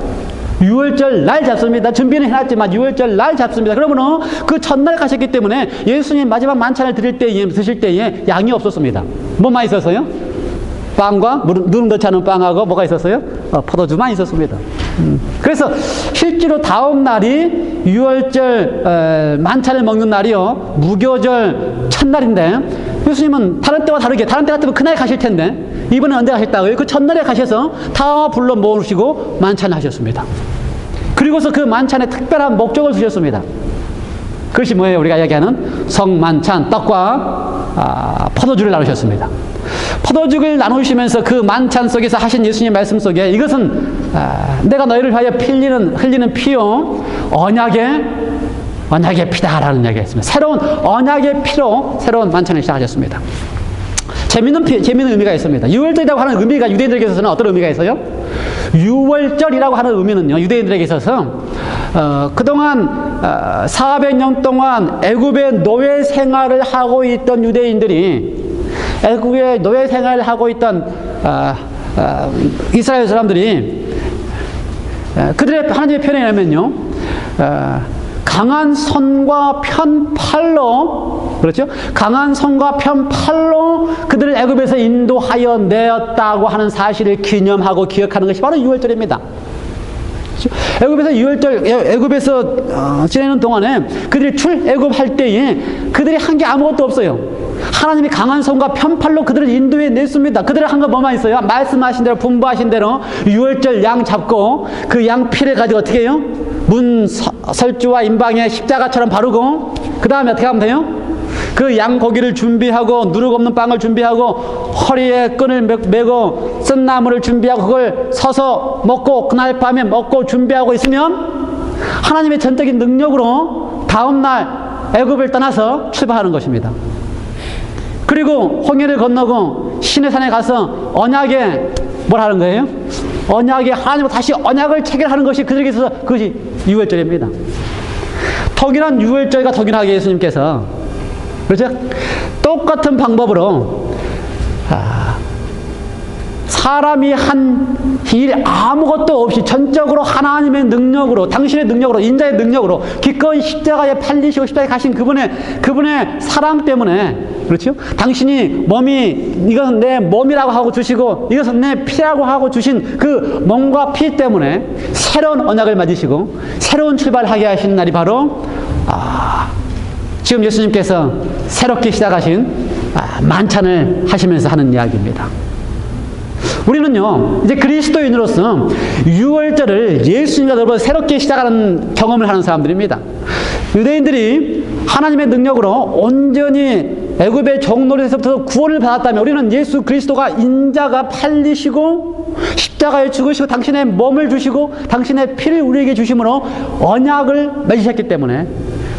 A: 유월절 날 잡습니다. 준비는 해놨지만 유월절 날 잡습니다. 그러면 그 전날 가셨기 때문에 예수님 마지막 만찬을 드실 때에 양이 없었습니다. 뭐만 있었어요? 빵과 누름 넣지 않은 빵하고 뭐가 있었어요? 포도주만 있었습니다. 그래서 실제로 다음 날이 유월절 만찬을 먹는 날이요, 무교절 첫날인데 예수님은 다른 때와 다르게, 다른 때 같으면 그날 가실 텐데 이번에 언제 가셨다고요? 그 첫날에 가셔서 다 불러 모으시고 만찬을 하셨습니다. 그리고서 그 만찬에 특별한 목적을 두셨습니다. 그것이 뭐예요? 우리가 이야기하는 성만찬, 떡과 포도주를 나누셨습니다. 포도주를 나누시면서 그 만찬 속에서 하신 예수님 말씀 속에 이것은 내가 너희를 위하여 흘리는 피요 언약의 피다라는 이야기가 있습니다. 새로운 언약의 피로 새로운 만찬을 시작하셨습니다. 재미있는 의미가 있습니다. 유월절이라고 하는 의미가 유대인들에게 있어서는 어떤 의미가 있어요? 유월절이라고 하는 의미는요, 유대인들에게 있어서 그동안 400년 동안 애굽의 노예 생활을 하고 있던 유대인들이, 애굽의 노예 생활을 하고 있던 이스라엘 사람들이 그들의 하나님의 표현에 의하면요, 강한 손과 편팔로, 그렇죠? 강한 손과 편팔로 그들을 애굽에서 인도하여 내었다고 하는 사실을 기념하고 기억하는 것이 바로 유월절입니다. 애굽에서 지내는 동안에 그들이 출애굽할 때에 그들이 한 게 아무것도 없어요. 하나님이 강한 손과 편팔로 그들을 인도해 냈습니다. 그들을 한 거 뭐만 있어요? 말씀하신 대로 분부하신 대로 유월절 양 잡고 그 양 피를 가지고 어떻게 해요? 문 설주와 임방에 십자가처럼 바르고 그 다음에 어떻게 하면 돼요? 그 양고기를 준비하고 누룩 없는 빵을 준비하고 허리에 끈을 매고 쓴나물을 준비하고 그걸 서서 먹고 그날 밤에 먹고 준비하고 있으면 하나님의 전적인 능력으로 다음날 애굽을 떠나서 출발하는 것입니다. 그리고 홍해를 건너고 시내산에 가서 언약에 뭘 하는 거예요? 언약에 하나님과 다시 언약을 체결하는 것이 그들에게 있어서 그것이 유월절입니다. 동일한 유월절과 동일하게 예수님께서 그렇죠? 똑같은 방법으로 사람이 한 일 아무것도 없이 전적으로 하나님의 능력으로 당신의 능력으로 인자의 능력으로 기꺼이 십자가에 팔리시고 십자가에 가신 그분의 사랑 때문에 그렇죠? 당신이 몸이 이건 내 몸이라고 하고 주시고 이것은 내 피라고 하고 주신 그 몸과 피 때문에 새로운 언약을 맺으시고 새로운 출발하게 하신 날이 바로 지금 예수님께서 새롭게 시작하신 만찬을 하시면서 하는 이야기입니다. 우리는요, 이제 그리스도인으로서 유월절을 예수님과 더불어 새롭게 시작하는 경험을 하는 사람들입니다. 유대인들이 하나님의 능력으로 온전히 애굽의 종노릇에서부터 구원을 받았다면 우리는 예수 그리스도가 인자가 팔리시고 십자가에 죽으시고 당신의 몸을 주시고 당신의 피를 우리에게 주심으로 언약을 맺으셨기 때문에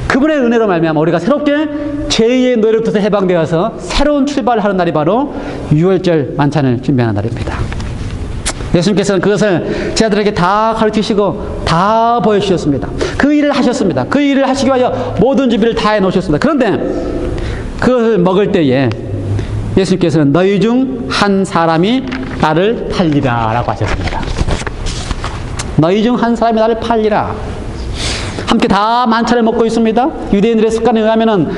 A: 그분의 은혜로 말미암아 우리가 새롭게 죄의 노예로부터 해방되어서 새로운 출발을 하는 날이 바로 유월절 만찬을 준비하는 날입니다. 예수님께서는 그것을 제자들에게 다 가르치시고 다 보여주셨습니다. 그 일을 하셨습니다. 그 일을 하시기 위하여 모든 준비를 다 해놓으셨습니다. 그런데 그것을 먹을 때에 예수님께서는 너희 중 한 사람이 나를 팔리라 라고 하셨습니다. 너희 중 한 사람이 나를 팔리라. 함께 다 만찬을 먹고 있습니다. 유대인들의 습관에 의하면은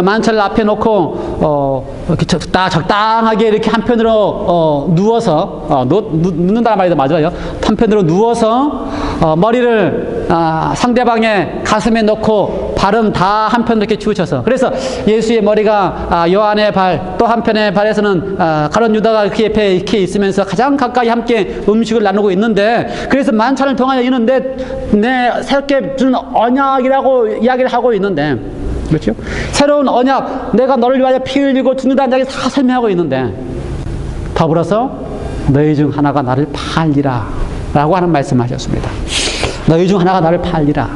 A: 만찬을 앞에 놓고 이렇게 적당하게 이렇게 한편으로 누워서 눕는다는 말이 더 맞아요. 한편으로 누워서 머리를 상대방의 가슴에 놓고 발은 다 한편으로 이렇게 치우쳐서 그래서 예수의 머리가 요한의 발 또 한편의 발에서는 가룟 유다가 그 옆에 이렇게 있으면서 가장 가까이 함께 음식을 나누고 있는데 그래서 만찬을 통하여 이는 내 새롭게 주는 언약이라고 이야기를 하고 있는데 그렇죠? 새로운 언약 내가 너를 위하여 피 흘리고 죽는다는 이야기 다 설명하고 있는데 더불어서 너희 중 하나가 나를 팔리라 라고 하는 말씀을 하셨습니다. 너희 중 하나가 나를 팔리라.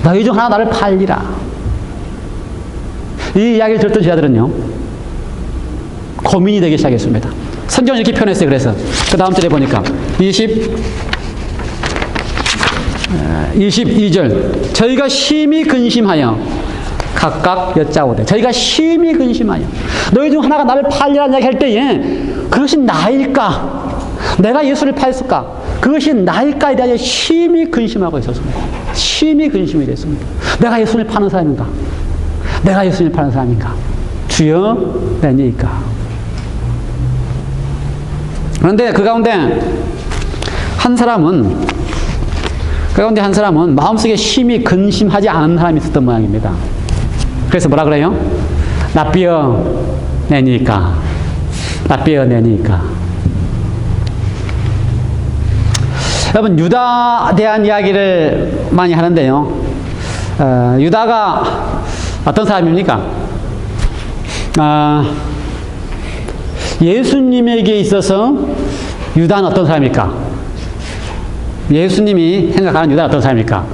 A: 너희 중 하나가 나를 팔리라. 이 이야기를 듣던 제자들은요 고민이 되기 시작했습니다. 성경을 이렇게 표현했어요. 그래서 그 다음 절에 보니까 22절 저희가 심히 근심하여 각각 여짜오되 저희가 심히 근심하여 너희 중 하나가 나를 팔리라는 이야기 할 때에 그것이 나일까? 내가 예수를 팔을까? 그것이 나일까에 대하여 심히 근심하고 있었습니다. 심히 근심이 됐습니다. 내가 예수를 파는 사람인가? 내가 예수를 파는 사람인가? 주여 내니까. 그런데 그 가운데 한 사람은 마음속에 심히 근심하지 않은 사람이 있었던 모양입니다. 그래서 뭐라 그래요? 납비어 내니까. 납비어 내니까. 여러분 유다에 대한 이야기를 많이 하는데요. 유다가 어떤 사람입니까? 예수님에게 있어서 유다는 어떤 사람입니까? 예수님이 생각하는 유다는 어떤 사람입니까?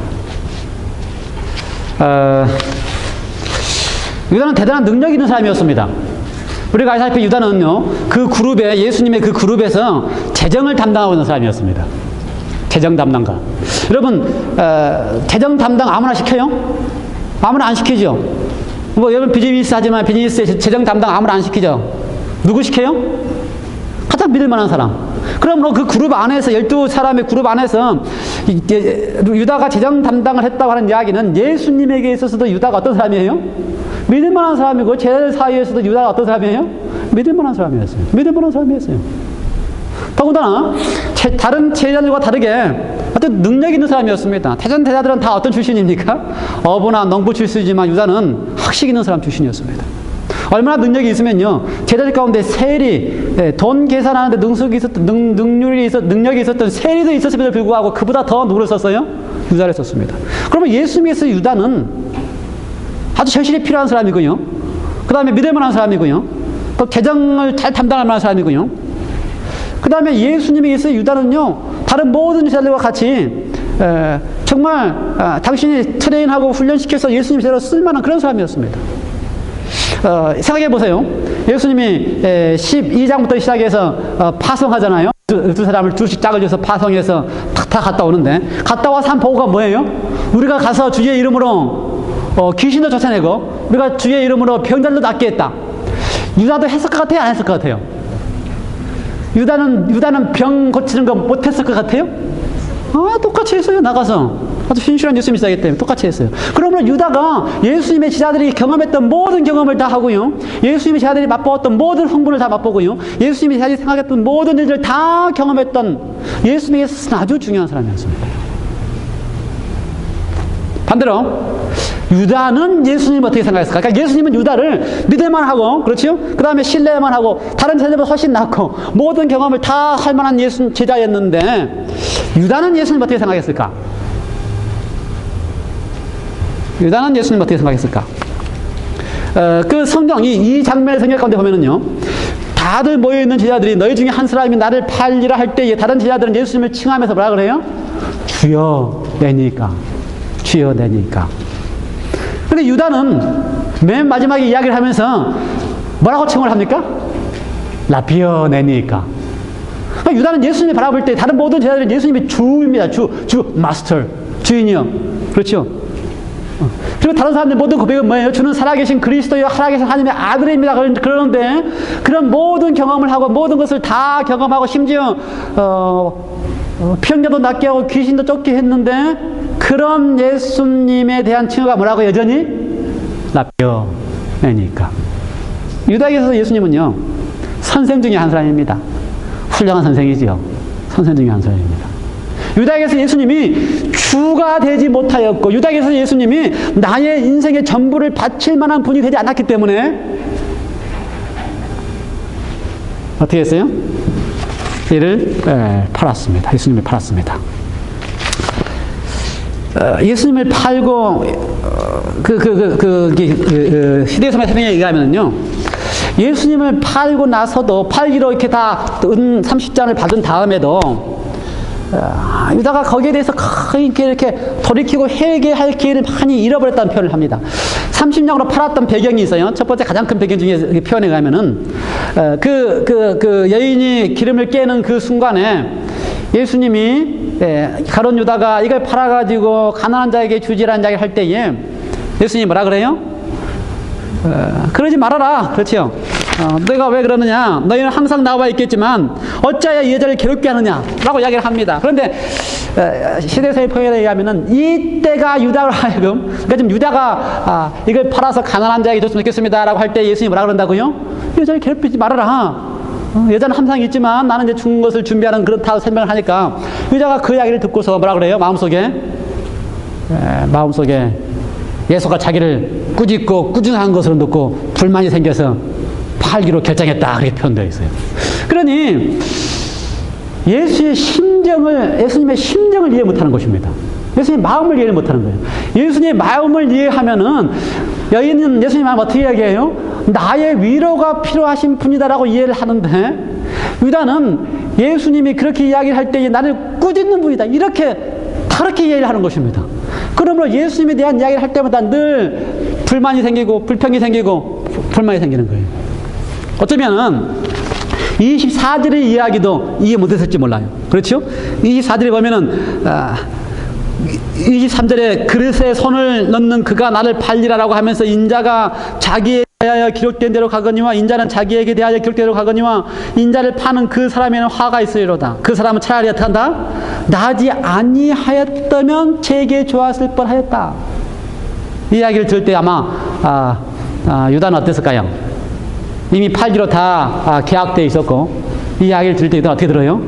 A: 유다는 대단한 능력 있는 사람이었습니다. 우리가 알다시피 유다는요, 그 그룹에, 예수님의 그 그룹에서 재정을 담당하고 있는 사람이었습니다. 재정 담당가. 여러분, 재정 담당 아무나 시켜요? 아무나 안 시키죠? 여러분 비즈니스 하지만 비즈니스의 재정 담당 아무나 안 시키죠? 누구 시켜요? 가장 믿을 만한 사람. 그러므로 그 그룹 안에서 12사람의 그룹 안에서 유다가 재정 담당을 했다고 하는 이야기는 예수님에게 있어서도 유다가 어떤 사람이에요? 믿을 만한 사람이고 제자들 사이에서도 유다가 어떤 사람이에요? 믿을 만한 사람이었어요. 믿을 만한 사람이었어요. 더군다나 다른 제자들과 다르게 어떤 능력 있는 사람이었습니다. 대전 제자들은 다 어떤 출신입니까? 어부나 농부 출신이지만 유다는 학식 있는 사람 출신이었습니다. 얼마나 능력이 있으면요, 제자들 가운데 세리, 돈 계산하는데 능력이 있었던 세리도 있었음에도 불구하고 그보다 더 누구를 썼어요? 유다를 썼습니다. 그러면 예수님께서 유다는 아주 절실히 필요한 사람이고요, 그 다음에 믿을 만한 사람이고요, 또 재정을 잘 담당할 만한 사람이고요, 그 다음에 예수님에게서 유다는요, 다른 모든 제자들과 같이 정말 당신이 트레인하고 훈련시켜서 예수님 제대로 쓸만한 그런 사람이었습니다. 생각해 보세요. 예수님이 12장부터 시작해서 파송하잖아요. 두 사람을 둘씩 짝을 줘서 파송해서 다 갔다 오는데, 갔다 와서 한 보고가 뭐예요? 우리가 가서 주의 이름으로 귀신도 쫓아내고 우리가 주의 이름으로 병자들도 낫게 했다. 유다도 했을 것 같아요? 안 했을 것 같아요? 유다는 병 고치는 거 못했을 것 같아요? 똑같이 했어요. 나가서 아주 신실한 예수님이 시작했기 때문에 똑같이 했어요. 그러면 유다가 예수님의 제자들이 경험했던 모든 경험을 다 하고요, 예수님의 제자들이 맛보았던 모든 흥분을 다 맛보고요, 예수님의 제자들이 생각했던 모든 일들을 다 경험했던 예수님에게서 아주 중요한 사람이었습니다. 반대로 유다는 예수님을 어떻게 생각했을까? 그러니까 예수님은 유다를 믿을만 하고, 그렇죠? 그 다음에 신뢰만 하고, 다른 제자들보다 훨씬 낫고, 모든 경험을 다 할 만한 예수 제자였는데, 유다는 예수님 어떻게 생각했을까? 유다는 예수님 어떻게 생각했을까? 그 성경, 이 장면의 성경 가운데 보면은요, 다들 모여있는 제자들이 너희 중에 한 사람이 나를 팔리라 할 때에 다른 제자들은 예수님을 칭하면서 뭐라 그래요? 주여 내니까. 주여 내니까. 근데 유다는 맨 마지막에 이야기를 하면서 뭐라고 칭을 합니까? 라비어 내니까. 그러니까 유다는 예수님을 바라볼 때 다른 모든 제자들은 예수님이 주입니다. 주, 마스터, 주인이요. 그렇죠? 그리고 다른 사람들 모든 고백은 뭐예요? 주는 살아계신 그리스도요, 살아계신 하나님의 아들입니다. 그러는데 그런 모든 경험을 하고 모든 것을 다 경험하고 심지어 병자도 낫게 하고 귀신도 쫓게 했는데, 그런 예수님에 대한 칭호가 뭐라고 여전히? 라비어 내니까. 유다에게서 예수님은요, 선생 중에 한 사람입니다. 훌륭한 선생이지요. 선생 중에 한 사람입니다. 유다에게서 예수님이 주가 되지 못하였고, 유다에게서 예수님이 나의 인생의 전부를 바칠 만한 분이 되지 않았기 때문에 어떻게 했어요? 이를 팔았습니다. 예수님을 팔았습니다. 예수님을 팔고 시대에서만 설명에 의하면요, 예수님을 팔고 나서도 팔기로 이렇게 다 은 30장을 받은 다음에도 유다가 거기에 대해서 이렇게 돌이키고 회개할 기회를 많이 잃어버렸다는 표현을 합니다. 30냥으로 팔았던 배경이 있어요. 첫 번째 가장 큰 배경 중에 표현에 가면은 그 여인이 기름을 깨는 그 순간에 예수님이 가룟 유다가 이걸 팔아가지고 가난한 자에게 주지라는 이야기를 할 때에 예수님이 뭐라 그래요? 그러지 말아라. 그렇죠? 내가 왜 그러느냐? 너희는 항상 나와 있겠지만 어찌하여 이 여자를 괴롭게 하느냐? 라고 이야기를 합니다. 그런데 시대사의 표현에 의하면은 이때가 유다로 하여금, 그러니까 지금 유다가 이걸 팔아서 가난한 자에게 줬으면 좋겠습니다 라고 할 때 예수님이 뭐라 그런다고요? 이 여자를 괴롭히지 말아라. 여자는 항상 있지만 나는 이제 죽는 것을 준비하는 그렇다고 설명을 하니까 유다가 그 이야기를 듣고서 뭐라 그래요? 마음속에 예수가 자기를 꾸짖고 꾸중한 것으로 듣고 불만이 생겨서 팔기로 결정했다, 그렇게 표현되어 있어요. 그러니 예수님의 심정을 이해 못하는 것입니다. 예수님의 마음을 이해 못하는 거예요. 예수님의 마음을 이해하면은 여인은 예수님 마음 어떻게 이야기해요? 나의 위로가 필요하신 분이다라고 이해를 하는데, 유다는 예수님이 그렇게 이야기를 할 때 나를 꾸짖는 분이다, 이렇게 다르게 이해를 하는 것입니다. 그러므로 예수님에 대한 이야기를 할 때마다 늘 불만이 생기고 불평이 생기고 불만이 생기는 거예요. 어쩌면은 24절의 이야기도 이해 못했을지 몰라요. 그렇죠? 24절에 보면은 23절에 그릇에 손을 넣는 그가 나를 팔리라라고 하면서 인자가 자기에 대하여 기록된 대로 가거니와 인자는 자기에게 대하여 기록된 대로 가거니와 인자를 파는 그 사람에는 화가 있으리로다. 그 사람은 차라리 어떻게 한다? 나지 아니하였다면 제게 좋았을 뻔하였다. 이 이야기를 들을 때 아마 유다는 어땠을까요? 이미 팔기로 다 계약되어 있었고 이 이야기를 들을 때 유다는 어떻게 들어요?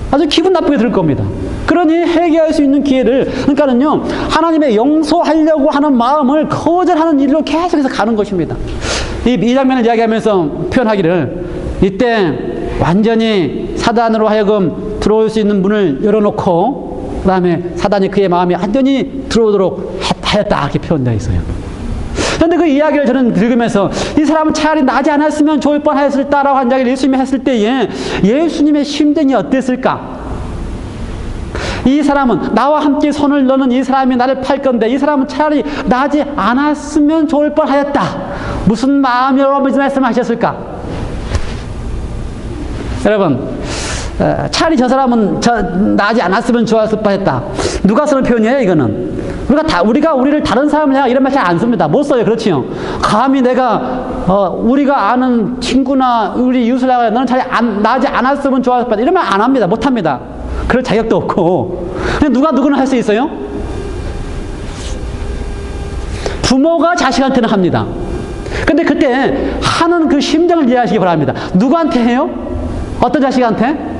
A: 아주 기분 나쁘게 들을 겁니다. 그러니 회개할 수 있는 기회를, 그러니까는요, 하나님의 용서하려고 하는 마음을 거절하는 일로 계속해서 가는 것입니다. 이 장면을 이야기하면서 표현하기를, 이때 완전히 사단으로 하여금 들어올 수 있는 문을 열어놓고, 그 다음에 사단이 그의 마음에 완전히 들어오도록 하였다, 이렇게 표현되어 있어요. 그런데 그 이야기를 저는 들으면서 이 사람은 차라리 나지 않았으면 좋을 뻔했을다라고 한 이야기를 예수님이 했을 때에 예수님의 심정이 어땠을까? 이 사람은, 나와 함께 손을 넣는 이 사람이 나를 팔 건데 이 사람은 차라리 나지 않았으면 좋을 뻔하였다. 무슨 마음으로 말씀하셨을까? 여러분, 차라리 저 사람은 나지 않았으면 좋았을 뻔했다. 누가 쓰는 표현이에요, 이거는? 우리가 우리를 다른 사람을 향해 이런 말 잘 안 씁니다. 못 써요. 그렇지요? 감히 우리가 아는 친구나 우리 이웃을 향해 너는 차라리 나지 않았으면 좋았을 뻔했다. 이런 말 안 합니다. 못 합니다. 그럴 자격도 없고. 누구는 할 수 있어요? 부모가 자식한테는 합니다. 근데 그때 하는 그 심정을 이해하시기 바랍니다. 누구한테 해요? 어떤 자식한테?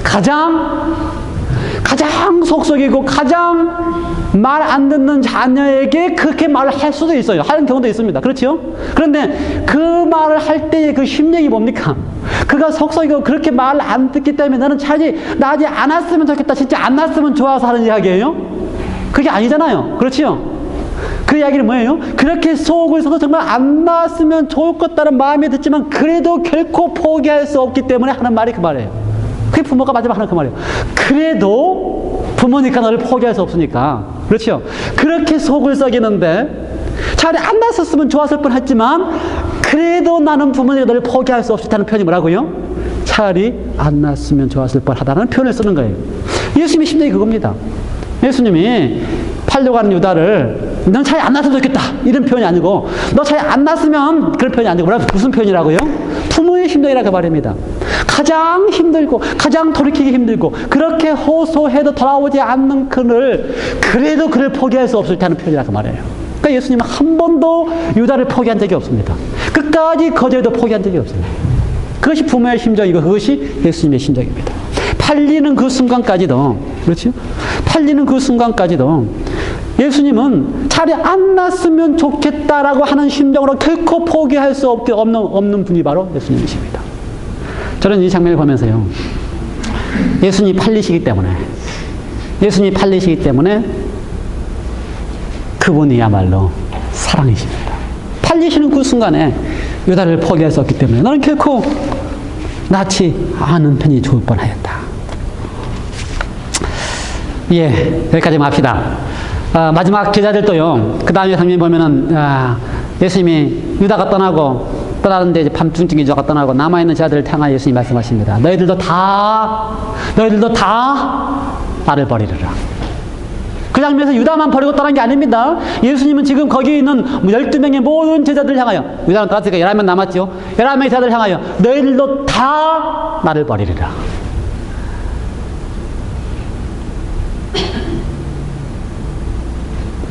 A: 가장 속속이고 가장 말 안 듣는 자녀에게 그렇게 말을 할 수도 있어요. 하는 경우도 있습니다. 그렇죠? 그런데 그 말을 할 때의 그 심정이 뭡니까? 그가 속속이고 그렇게 말을 안 듣기 때문에 나는 차라리 나지 않았으면 좋겠다. 진짜 안 났으면 좋아서 하는 이야기예요? 그게 아니잖아요. 그렇죠? 그 이야기는 뭐예요? 그렇게 속을 써서 정말 안 나왔으면 좋을 것 같다는 마음이 듣지만 그래도 결코 포기할 수 없기 때문에 하는 말이 그 말이에요. 그게 부모가 마지막 하는 그 말이에요. 그래도 부모니까 너를 포기할 수 없으니까. 그렇죠? 그렇게 속을 썩이는데 차라리 안 났었으면 좋았을 뻔했지만 그래도 나는 부모니까 너를 포기할 수 없다는 표현이 뭐라고요? 차라리 안 났으면 좋았을 뻔하다는 표현을 쓰는 거예요. 예수님의 심정이 그겁니다. 예수님이 팔려고 하는 유다를 넌 차라리 안 났으면 좋겠다 이런 표현이 아니고 너 차라리 안 났으면 그런 표현이 아니고 무슨 표현이라고요? 부모의 심정이라고 말입니다. 가장 힘들고 가장 돌이키기 힘들고 그렇게 호소해도 돌아오지 않는 그를 그래도 그를 포기할 수 없을 때 하는 표현이라고 말해요. 그러니까 예수님은 한 번도 유다를 포기한 적이 없습니다. 끝까지 거절도 포기한 적이 없어요. 그것이 부모의 심정이고 그것이 예수님의 심정입니다. 팔리는 그 순간까지도, 그렇죠? 팔리는 그 순간까지도 예수님은 차라리 안 났으면 좋겠다라고 하는 심정으로 결코 포기할 수 없는 분이 바로 예수님이십니다. 저는 이 장면을 보면서요, 예수님이 팔리시기 때문에 그분이야말로 사랑이십니다. 팔리시는 그 순간에 유다를 포기할 수 없기 때문에 너는 결코 낳지 않은 편이 좋을 뻔하였다. 예, 여기까지만 합시다. 마지막 제자들도요, 그 다음에 장면 보면은, 예수님이 유다가 떠나는데 이제 밤중쯤 유다가 떠나고 남아있는 제자들을 향하여 예수님이 말씀하십니다. 너희들도 다 나를 버리리라. 그 장면에서 유다만 버리고 떠난 게 아닙니다. 예수님은 지금 거기 있는 12명의 모든 제자들을 향하여, 유다는 떠났으니까 11명 남았죠. 11명의 제자들을 향하여 너희들도 다 나를 버리리라.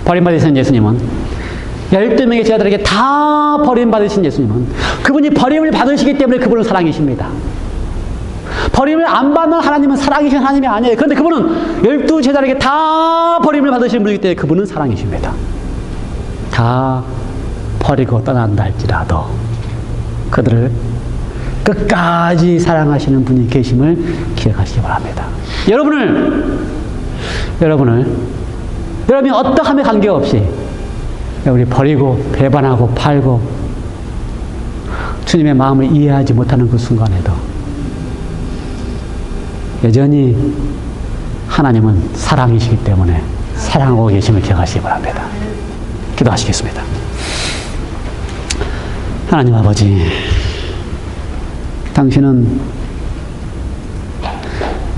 A: 버림받으신 예수님은 12명의 제자들에게 다 버림받으신 예수님은 그분이 버림을 받으시기 때문에 그분은 사랑이십니다. 버림을 안 받는 하나님은 사랑이신 하나님이 아니에요. 그런데 그분은 12제자들에게 다 버림을 받으신 분이기 때문에 그분은 사랑이십니다. 다 버리고 떠난다 할지라도 그들을 끝까지 사랑하시는 분이 계심을 기억하시기 바랍니다. 여러분이 어떠함에 관계없이 우리 버리고 배반하고 팔고 주님의 마음을 이해하지 못하는 그 순간에도 여전히 하나님은 사랑이시기 때문에 사랑하고 계심을 기억하시기 바랍니다. 기도하시겠습니다. 하나님 아버지, 당신은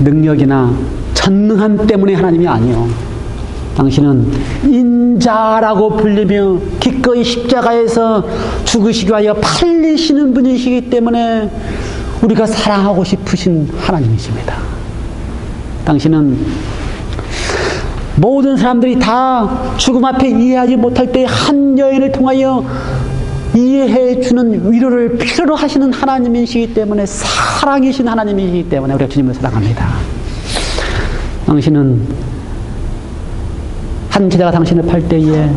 A: 능력이나 전능함 때문에 하나님이 아니요, 당신은 인자라고 불리며 기꺼이 십자가에서 죽으시기 위하여 팔리시는 분이시기 때문에 우리가 사랑하고 싶으신 하나님이십니다. 당신은 모든 사람들이 다 죽음 앞에 이해하지 못할 때 한 여인을 통하여 이해해 주는 위로를 필요로 하시는 하나님이시기 때문에, 사랑이신 하나님이시기 때문에 우리가 주님을 사랑합니다. 당신은 한 제자가 당신을 팔 때에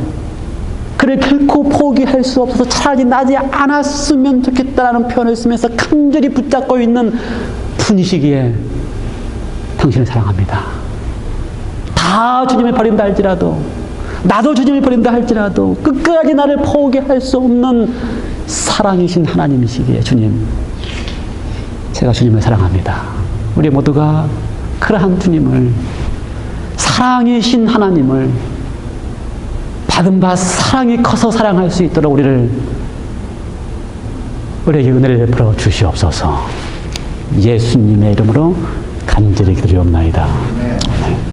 A: 그를 결코 포기할 수 없어서 차라리 나지 않았으면 좋겠다라는 표현을 쓰면서 간절히 붙잡고 있는 분이시기에 당신을 사랑합니다. 다 주님을 버린다 할지라도, 나도 주님을 버린다 할지라도 끝까지 나를 포기할 수 없는 사랑이신 하나님이시기에 주님, 제가 주님을 사랑합니다. 우리 모두가 그러한 주님을, 사랑이신 하나님을 받은 바 사랑이 커서 사랑할 수 있도록 우리에게 은혜를 베풀어 주시옵소서. 예수님의 이름으로 간절히 기도리옵나이다.